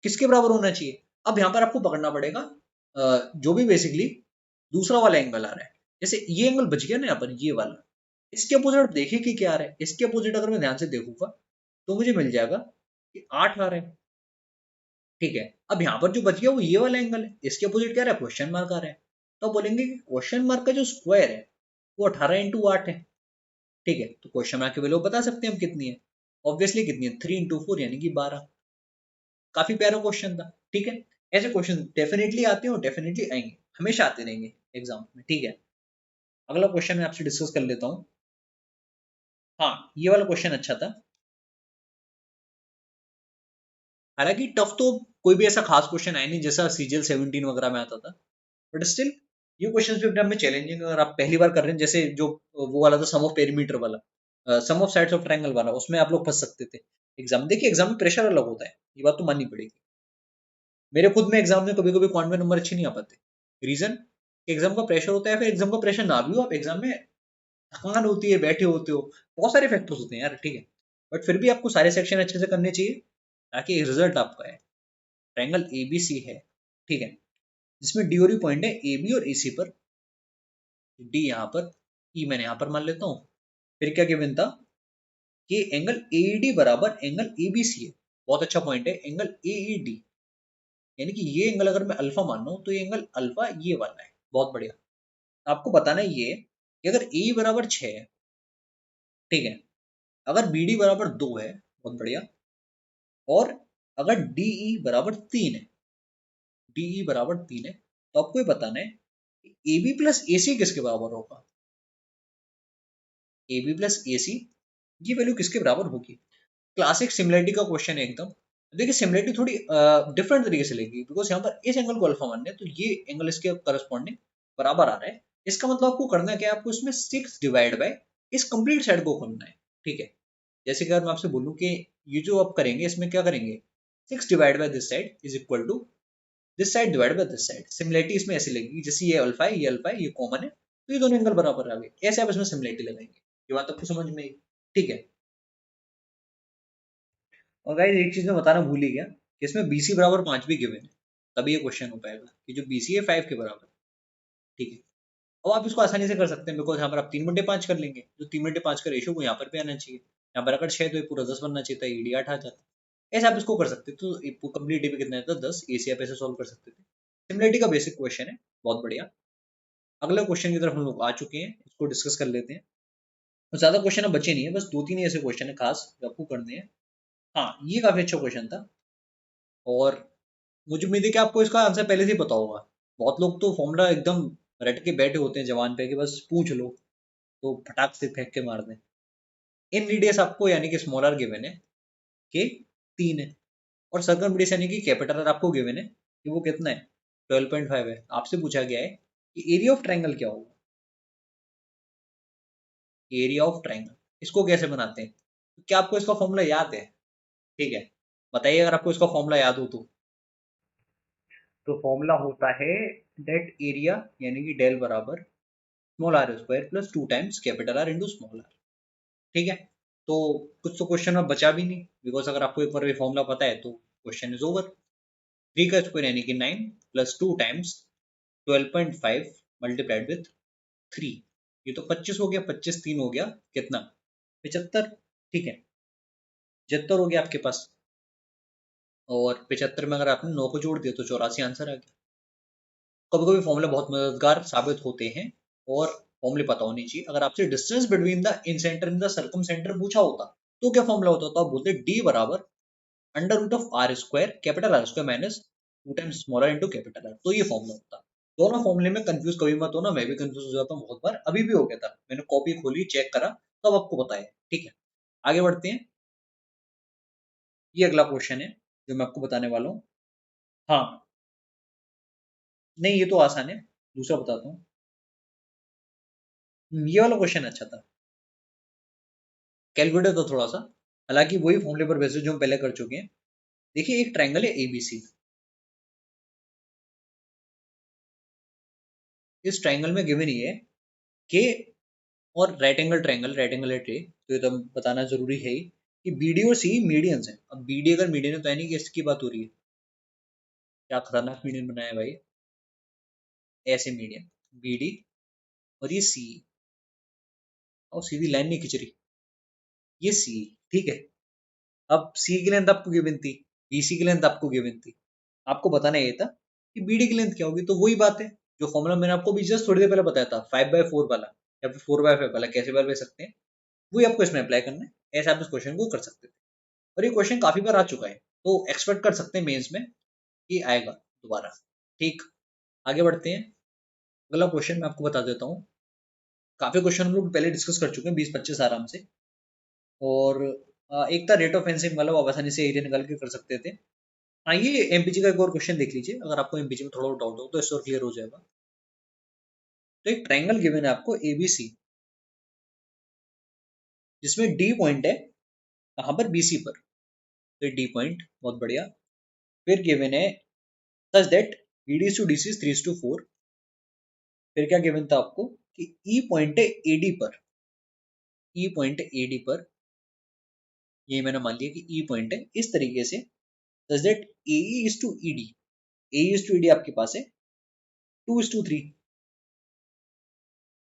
किसके बराबर होना चाहिए। अब यहाँ पर आपको पकड़ना पड़ेगा जो भी बेसिकली दूसरा वाला एंगल आ रहा है। जैसे ये एंगल बच गया ना यहाँ पर, ये वाला, इसके अपोजिट आप देखिए कि क्या आ रहा है। इसके अपोजिट अगर मैं ध्यान से देखूंगा तो मुझे मिल जाएगा कि 8 आ रहा है, ठीक है। अब यहाँ पर जो बच गया वो ये वाला एंगल है, इसके अपोजिट क्या आ रहा है, क्वेश्चन मार्क आ रहा है। तो आप बोलेंगे कि क्वेश्चन मार्क का जो स्क्वायर है वो 18 इंटू 8 है, ठीक है। तो क्वेश्चन मार्क की वैल्यू बता सकते हैं हम कितनी है, ऑब्वियसली कितनी है, 3 इंटू 4 यानी कि 12। काफी प्यारा क्वेश्चन था, ठीक है। ऐसे क्वेश्चन डेफिनेटली आते हैं और डेफिनेटली आएंगे, हमेशा आते रहेंगे एग्जाम में, ठीक है। अगला क्वेश्चन मैं आपसे डिस्कस कर लेता हूँ। हाँ, ये वाला क्वेश्चन अच्छा था। हालांकि टफ तो कोई भी ऐसा खास क्वेश्चन आया नहीं जैसा सीजीएल 17 वगैरह में आता था, बट स्टिल ये क्वेश्चन भी अपने आप में चैलेंजिंग। अगर आप पहली बार कर रहे हैं, जैसे जो वो वाला था सम ऑफ पेरीमीटर वाला, सम ऑफ साइड्स ऑफ ट्रायंगल वाला, उसमें आप लोग फंस सकते थे। एग्जाम देखिए, एग्जाम में प्रेशर अलग होता है, ये बात तो माननी पड़ेगी। मेरे खुद में एग्जाम में कभी कभी क्वांट में नंबर अच्छे नहीं आ पाते। रीजन, एग्जाम का प्रेशर होता है, फिर एग्जाम का प्रेशर ना भी हो, आप एग्जाम में थकान होती है, बैठे होते हो, बहुत सारे फैक्टर्स होते हैं यार, ठीक है। बट फिर भी आपको सारे सेक्शन अच्छे से करने चाहिए ताकि रिजल्ट आपका है। ट्रायंगल एबीसी है, ठीक है, जिसमें डी और ई पॉइंट है ए बी और ए सी पर, डी यहाँ पर, ई मैंने यहाँ पर मान लेता हूँ। फिर क्या गिवन था कि एंगल एडी बराबर एंगल एबीसी है। बहुत अच्छा पॉइंट है, एंगल एईडी, यानी कि ये एंगल अगर मैं अल्फा मान रहा हूँ तो ये एंगल अल्फा ये वाला है, बहुत बढ़िया। आपको बताना ये कि अगर ए बराबर 6 है, ठीक है, अगर बी डी बराबर 2 है, बहुत बढ़िया, और अगर डीई बराबर 3 है, डीई बराबर 3 है, तो आपको ये बताना है कि ए बी प्लस ए सी किसके बराबर होगा। ए बी प्लस ए सी ये वैल्यू किसके बराबर होगी। क्लासिक सिमिलरिटी का क्वेश्चन है एकदम। देखिए सिमिलरिटी थोड़ी डिफरेंट तरीके से लेगी, बिकॉज यहाँ पर इस एंगल को अल्फा मानने हैं, तो ये एंगल इसके करस्पॉन्डिंग बराबर आ रहा है। इसका मतलब आपको करना क्या है, आपको इसमें 6 डिवाइड बाय इस कंप्लीट साइड को करना है, ठीक है। जैसे कि अगर मैं आपसे बोलूँ कि ये जो आप करेंगे इसमें क्या करेंगे, 6 divide by this side is equal to this side divide by this side. Similarity इसमें ऐसी लगेगी जैसे ये अल्फा है, ये अल्फा है, ये कॉमन है, तो ये दोनों एंगल बराबर आ गए, ऐसे आप इसमें सिमिलरिटी लगाएंगे। ये बात आपको समझ में आई, ठीक है। और गाइस एक चीज मैं बताना भूल ही गया कि इसमें BC बराबर 5 भी गिवन है, तभी ये क्वेश्चन हो पाएगा कि जो BC है 5 के बराबर, ठीक है। अब आप इसको आसानी से कर सकते हैं, बिकॉज यहाँ पर आप 3/5 कर लेंगे, जो 3/5 का रेशियो को यहाँ पर भी आना चाहिए। यहाँ पर अगर 6 तो ये पूरा 10 बनना चाहिए था, ईडी 8 आ जाता। ऐसे आप इसको कर सकते थे। तो कंप्लीट भी कितना था 10, ऐसे आप ऐसे सॉल्व कर सकते थे। सिमिलरिटी का बेसिक क्वेश्चन है, बहुत बढ़िया। अगले क्वेश्चन की तरफ हम लोग आ चुके हैं, इसको डिस्कस कर लेते हैं। तो ज्यादा क्वेश्चन अब बचे नहीं है, बस 2-3 ही ऐसे क्वेश्चन है खास जो आपको करने हैं। हाँ, ये काफी अच्छा क्वेश्चन था और मुझे उम्मीद है कि आपको इसका आंसर पहले से ही पता होगा। बहुत लोग तो फॉर्मूला एकदम रट के बैठे होते हैं जवान पे कि बस पूछ लो तो फटाक से फेंक के मार दें। इन रेडियस आपको यानी कि स्मॉल आर गिवन है कि 3 है, और सर्कम रेडियस यानी कि कैपिटल आर आपको गिवन है कि वो कितना है 12.5 है। आपसे पूछा गया है कि एरिया ऑफ ट्राइंगल क्या होगा। एरिया ऑफ ट्राइंगल इसको कैसे बनाते हैं, तो क्या आपको इसका फॉर्मूला याद है? ठीक है, बताइए अगर आपको इसका फॉर्मूला याद हो तो फॉर्मूला होता है डेट एरिया यानी कि डेल बराबर small R square plus 2 times capital R into small R. ठीक है, तो कुछ तो क्वेश्चन में बचा भी नहीं, बिकॉज अगर आपको एक बार फॉर्मूला पता है तो क्वेश्चन इज ओवर। 3 का स्क्वायर यानी कि 9 प्लस 2 टाइम्स 12.5 मल्टीप्लाइड विथ 3, ये तो 25 हो गया। 25 3 हो गया कितना 75। ठीक है, 75 हो गया आपके पास, और 75 में अगर आपने 9 को जोड़ दिया तो 84 आंसर आ गया। कभी कभी फॉर्मूले बहुत मददगार साबित होते हैं और फॉर्मूले पता होनी चाहिए। अगर आपसे distance between the in centre in the circum centre पूछा होता तो क्या फॉर्मूला होता, तो आप बोलते डी बराबर under root of R square capital R square minus 2 times small R into capital R, तो ये फॉर्मूला होता। दोनों फॉर्मूले में कंफ्यूज कभी मत होना, मैं भी कंफ्यूज हो जाता हूँ बहुत बार, अभी भी हो गया था। मैंने कॉपी खोली चेक करा तब आपको बताया। ठीक है, आगे बढ़ते हैं। ये अगला क्वेश्चन है जो मैं आपको बताने वाला हूँ। हाँ, नहीं ये तो आसान है, दूसरा बताता हूँ। ये वाला क्वेश्चन अच्छा था, कैलकुलेटर था थोड़ा सा, हालांकि वही फॉर्मूले पर बेसिस जो हम पहले कर चुके हैं। देखिए एक ट्रायंगल है एबीसी, इस ट्रायंगल में गिवन ये है कि, और right angle triangle, right angle है ट्रे, तो ये तो बताना जरूरी है ही कि बीडी और सी मीडियंस हैं। अब बीडी अगर मीडियन है तो यानी कि इसकी बात हो रही है। क्या खतरनाक मीडियन बनाया भाई, ऐसे मीडियन बीडी और ये सी, और सीधी लाइन नहीं खिंच रही, ये सी। ठीक है, अब सी की लेंथ आपको गिवन थी, बीसी की लेंथ आपको गिवन थी, आपको बताना ये था कि बीडी की लेंथ क्या होगी। तो वही बात है जो फॉर्मूला मैंने आपको भी जस्ट थोड़ी देर पहले बताया था, 5/4 वाला या फिर 4/5 वाला, कैसे भी ले सकते हैं, वही आपको इसमें अप्लाई करना है। ऐसे आप इस क्वेश्चन को कर सकते थे, और ये क्वेश्चन काफी बार आ चुका है, तो एक्सपेक्ट कर सकते हैं मेंस में कि आएगा दोबारा। ठीक, आगे बढ़ते हैं। अगला क्वेश्चन मैं आपको बता देता हूँ। काफी क्वेश्चन हम लोग पहले डिस्कस कर चुके हैं, 20-25 आराम से। और एक था रेट ऑफ फेंसिंग वाला, वो आप आसानी से एरिया निकाल के कर सकते थे। हाँ, ये एमपीजी का एक और क्वेश्चन देख लीजिए, अगर आपको एमपीजी में थोड़ा डाउट हो तो इससे और क्लियर हो जाएगा। तो एक ट्रायंगल गिवन है आपको एबीसी, जिसमें डी पॉइंट है कहाँ पर, बीसी पर, तो डी पॉइंट बहुत बढ़िया। फिर गिवन है such that BD to DC 3:4। फिर क्या गिवन था आपको कि ई पॉइंट है एडी पर, ई पॉइंट है एडी पर, ये मैंने मान लिया कि ई पॉइंट है इस तरीके से, such that AE is to ED, AE is to ED आपके पास है 2:3।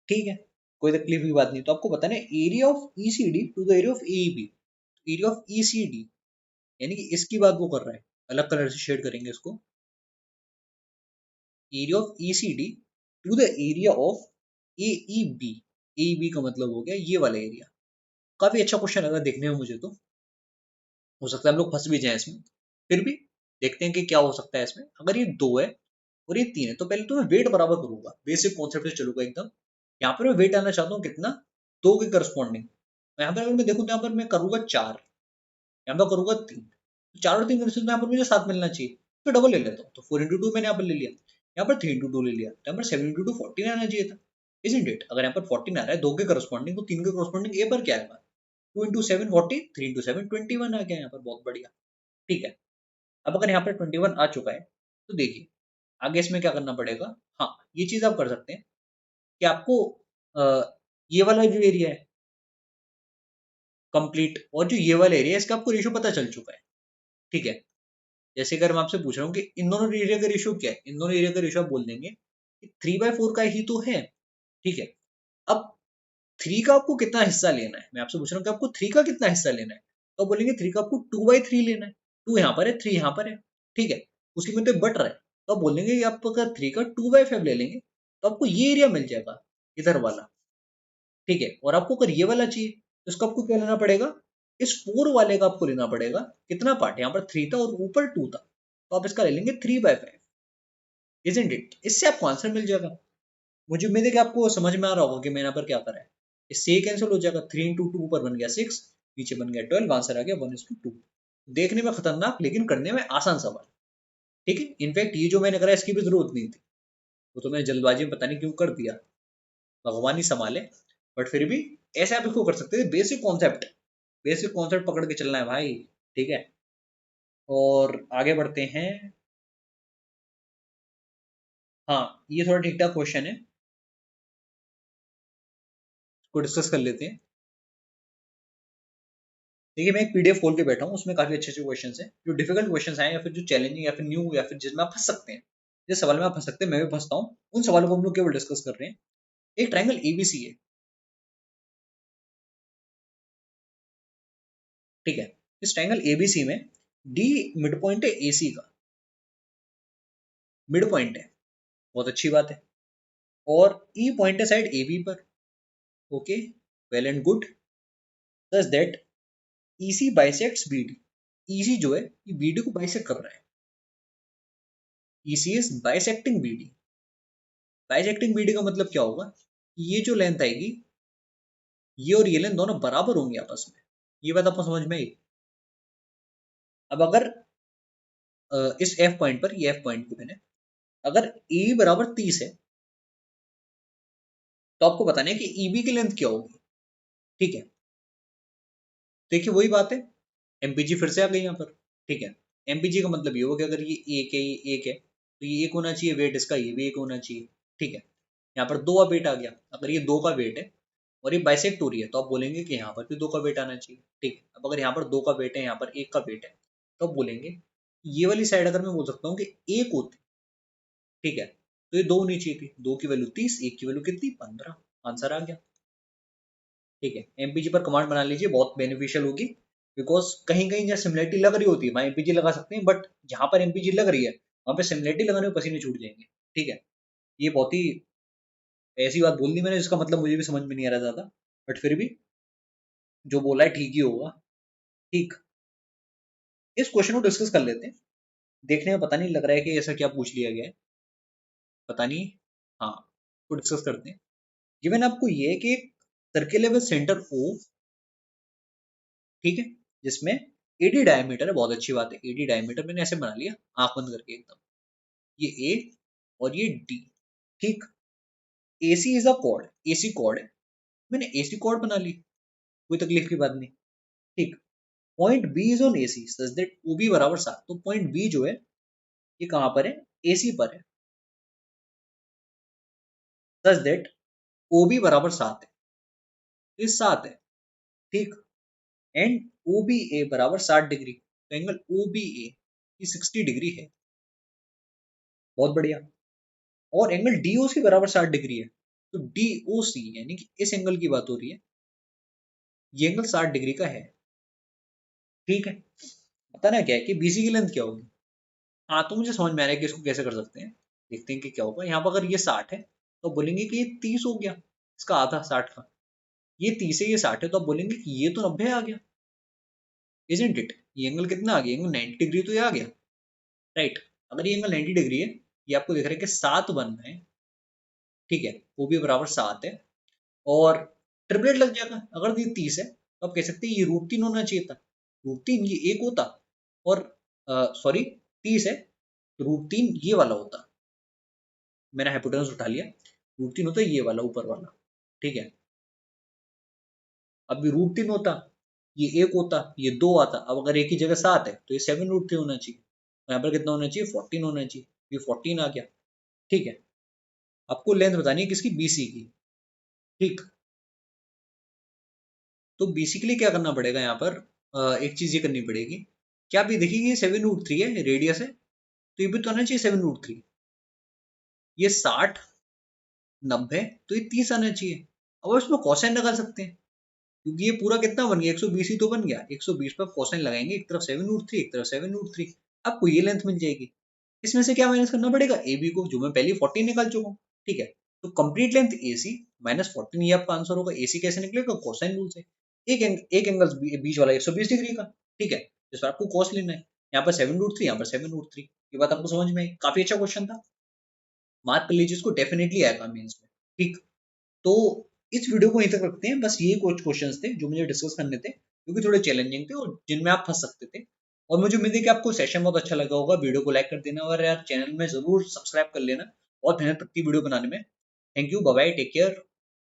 ठीक है, कोई तकलीफ की बात नहीं। तो आपको बताना है area of ECD to the area of AEB, area of ECD यानी कि इसकी बात वो कर रहा है, अलग कलर से शेड करेंगे इसको, area of ECD to the area of AEB, AEB का मतलब हो गया ये वाला एरिया। काफी अच्छा क्वेश्चन लगा देखने में मुझे, तो हो सकता है हम लोग फंस भी जाए इसमें, फिर भी देखते हैं कि क्या हो सकता है इसमें। अगर ये 2 है और ये 3 है तो पहले तो मैं वेट बराबर करूंगा, बेसिक कॉन्सेप्ट से चलूंगा एकदम। यहाँ पर मैं वेट आना चाहता हूँ कितना, 2 के करस्पॉन्डिंग। यहाँ पर अगर मैं देखूँ तो यहाँ पर मैं करूंगा 4, यहाँ पर करूंगा 3, तो 4 और 3 में यहाँ पर मुझे 7 मिलना चाहिए, तो डबल ले लेता हूँ। तो 4x2 मैंने यहाँ पर ले लिया, यहाँ पर 3x2 ले लिया, तो यहाँ पर 7x2 14 आना चाहिए था, इजंट इट? अगर यहाँ पर 14 आ रहा है 2 के करस्पॉन्डिंग, तो 3 के करस्पॉन्डिंग ए पर क्या आएगा, 2 × 7 40, 3 × 7 21 आ गया यहाँ पर, बहुत बढ़िया। ठीक है, अब अगर यहाँ पर 21 आ चुका है तो देखिए आगे इसमें क्या करना पड़ेगा। हाँ, ये चीज आप कर सकते हैं कि आपको ये वाला जो एरिया है कंप्लीट, और जो ये वाला एरिया है इसका आपको रेशियो पता चल चुका है। ठीक है, जैसे अगर मैं आपसे पूछ रहा हूँ कि इन दोनों एरिया का रेशियो क्या है, इन दोनों एरिया का रेशियो आप बोल देंगे कि 3/4 का ही तो है। ठीक है, अब 3 का आपको कितना हिस्सा लेना है, मैं आपसे पूछ रहा हूँ कि आपको 3 का कितना हिस्सा लेना है, तो आप बोलेंगे 3 का आपको 2/3 लेना है। 2 यहाँ पर है, 3 यहाँ पर है, ठीक है, उसी में तो बट रहा है, तो आप बोलेंगे कि आप अगर 3 का 2/5 ले लेंगे तो आपको ये एरिया मिल जाएगा इधर वाला, ठीक है। और आपको अगर ये वाला चाहिए तो इसको आपको क्या लेना पड़ेगा, इस 4 वाले का आपको लेना पड़ेगा, कितना पार्ट, यहाँ पर 3 था और ऊपर 2 था, तो आप इसका ले लेंगे 3/5, इजंट इट, इससे आपको आंसर मिल जाएगा। मुझे उम्मीद है कि आपको समझ में आ रहा होगा कि मैंने यहाँ पर क्या करा है। इससे ये कैंसिल हो जाएगा, 3 इंटू 2 ऊपर बन गया 6, नीचे बन गया 12, आंसर आ गया 1:2। देखने में खतरनाक लेकिन करने में आसान सवाल, ठीक है। इनफैक्ट ये जो मैंने करा इसकी भी जरूरत नहीं थी, वो तो मैंने जल्दबाजी में पता नहीं क्यों कर दिया, भगवान ही संभाले। बट फिर भी ऐसे आप इसको कर सकते थे, बेसिक कॉन्सेप्ट पकड़ के चलना है भाई, ठीक है। और आगे बढ़ते हैं। हाँ, ये थोड़ा ठीक ठाक क्वेश्चन है, इसको डिस्कस कर लेते हैं। देखिए मैं एक पीडीएफ खोल के बैठा हूँ, उसमें काफी अच्छे अच्छे क्वेश्चन हैं, जो डिफिकल्ट क्वेश्चन आए या फिर जो चैलेंजिंग या फिर न्यू या फिर जिसमें आप फंस सकते हैं, जिस सवाल में आप फंस सकते हैं, मैं भी फंसता हूँ, उन सवालों को हम लोग केवल डिस्कस कर रहे हैं। एक ट्राइंगल एबीसी है, ठीक है। इस ट्राइंगल एबीसी में डी मिड पॉइंट है एसी का, मिड पॉइंट है, बहुत अच्छी बात है। और ई पॉइंट है साइड एबी पर, okay, well and good. Such that EC bisects BD, EC जो है ये बीडी को बाइसेक्ट कर रहा है, EC is bisecting BD. Bisecting BD का मतलब क्या होगा, ये जो लेंथ आएगी, ये और ये लेंथ दोनों बराबर होंगे आपस में, ये बात आपको समझ में आई। अब अगर इस एफ पॉइंट पर, ये एफ पॉइंट को मैंने, अगर ए बराबर 30 है तो आपको बताना है कि ईबी की लेंथ क्या होगी, ठीक है। देखिए वही बात है, एमपीजी फिर से आ गई यहाँ पर, ठीक है। एमपीजी का मतलब ये होगा कि अगर ये एक है, ये एक है, तो ये एक होना चाहिए वेट इसका, ये भी एक होना चाहिए, ठीक है। यहाँ पर 2 का वेट आ गया, अगर ये 2 का वेट है और ये बाइसेक्ट हो रही है तो आप बोलेंगे कि यहाँ पर भी 2 का वेट आना चाहिए, ठीक है। अब अगर यहाँ पर 2 का वेट है, यहाँ पर 1 का वेट है, तो आप बोलेंगे ये वाली साइड अगर मैं बोल सकता हूँ कि 1 होती, ठीक है, तो ये 2 होनी चाहिए थी, 2 की वैल्यू 30, 1 की वैल्यू कितनी 15, आंसर आ गया, ठीक है। एमपीजी पर कमांड बना लीजिए, बहुत बेनिफिशियल होगी, बिकॉज कहीं कहीं जहाँ सिमिलरिटी लग रही होती है वहाँ एमपीजी लगा सकते हैं, बट जहां पर एमपीजी लग रही है वहां पे सिमिलरिटी लगाने में पसीने छूट जाएंगे, ठीक है। ये बहुत ही ऐसी बात बोल दी मैंने जिसका मतलब मुझे भी समझ में नहीं आ रहा ज्यादा, बट फिर भी जो बोला है ठीक ही होगा, ठीक। इस क्वेश्चन को डिस्कस कर लेते हैं, देखने में पता नहीं लग रहा है कि ऐसा क्या पूछ लिया गया है, पता नहीं। हाँ, तो डिस्कस करते हैं। गिवन आपको ये है कि एक सर्किल है विद सेंटर ओ, ठीक है, जिसमें एडी डायमीटर है, बहुत अच्छी बात है, एडी डायमीटर मैंने ऐसे बना लिया आंख बंद करके एकदम, ये ए और ये डी, ठीक। AC is a chord, AC chord है, मैंने एसी कॉर्ड बना ली, कोई तकलीफ की बात नहीं, ठीक। Point B is on AC such that OB बराबर 7, तो पॉइंट बी जो है ये कहां पर है, एसी पर है, सच दैट ओबी बराबर 7 है, ये 7 है, ठीक। एंड ओ बी ए बराबर 60 डिग्री, तो एंगल ओ बी ए ये 60 डिग्री है, बहुत बढ़िया। और एंगल डी ओ सी बराबर 60 डिग्री है, तो डी ओ सी यानी कि इस एंगल की बात हो रही है, ये एंगल 60 डिग्री का है, ठीक है। बताना क्या है कि बीसी की लेंथ क्या होगी। हाँ, तो मुझे समझ में आ रहा है कि इसको कैसे कर सकते हैं, देखते हैं कि क्या होगा। यहाँ पर अगर ये 60 है तो बोलेंगे कि ये 30 हो गया, इसका आधा 60 का, ये 30 है ये 60 है, तो आप बोलेंगे कि ये तो 90 आ गया, इजंट इट। ये एंगल कितना आ गया, एंगल 90 डिग्री तो ये आ गया, राइट। अगर ये एंगल 90 डिग्री है, ये आपको दिख रहा है कि 7 बन रहे हैं, ठीक है, वो भी बराबर 7 है, और ट्रिपलेट लग जाएगा। अगर ये 30 है तो आप कह सकते हैं ये √3 होना चाहिए था, √3 ये एक होता, और सॉरी 30 है तो √3 ये वाला होता, मैंने हाइपोटेनस उठा लिया, √3 होता ये वाला ऊपर वाला, ठीक है। अब √3 होता, ये एक होता, ये 2 आता, अब अगर एक ही जगह 7 है तो ये 7√3 होना चाहिए, यहाँ पर कितना होना चाहिए 14 होना चाहिए, ये 14 आ गया, ठीक है। आपको लेंथ बतानी है किसकी, बीसी की, ठीक। तो बेसिकली क्या करना पड़ेगा यहाँ पर, एक चीज ये करनी पड़ेगी, क्या आप ये देखिए ये 7√3 है, रेडियस है, तो ये भी तो आना चाहिए 7√3, ये 60 90 तो ये 30 आना चाहिए। अब इसमें कॉसाइन लगा सकते हैं, क्योंकि ये पूरा कितना बन गया, 120 ही तो बन गया। 120 पर कोसाइन लगाएंगे, एक तरफ 7√3, एक तरफ 7√3, आपको ये लेंथ मिल जाएगी। इसमें से क्या माइनस करना पड़ेगा, ए बी को, जो मैं पहले 14 निकाल चुका हूँ। ठीक है, तो कंप्लीट लेंथ ए सी माइनस 14, ये आपका आंसर होगा। ए सी कैसे निकलेगा, कोसाइन रूल से। एक एंगल बीच वाला 120 डिग्री का। ठीक है, जिस पर आपको कॉस लेना है। यहाँ पर 7√3, यहाँ पर 7√3। ये बात आपको समझ में आई, काफी अच्छा क्वेश्चन था, मार्क कर लीजिए इसको, डेफिनेटली आएगा मेंस में। ठीक, तो इस वीडियो को यहीं तक रखते हैं। बस ये कुछ क्वेश्चंस थे जो मुझे डिस्कस करने थे, क्योंकि थोड़े चैलेंजिंग थे और जिनमें आप फंस सकते थे। और मुझे उम्मीद है कि आपको सेशन बहुत अच्छा लगा होगा। वीडियो को लाइक कर देना और यार चैनल में जरूर सब्सक्राइब कर लेना, बहुत मेहनत लगती है वीडियो बनाने में। Thank you, bye bye, take care.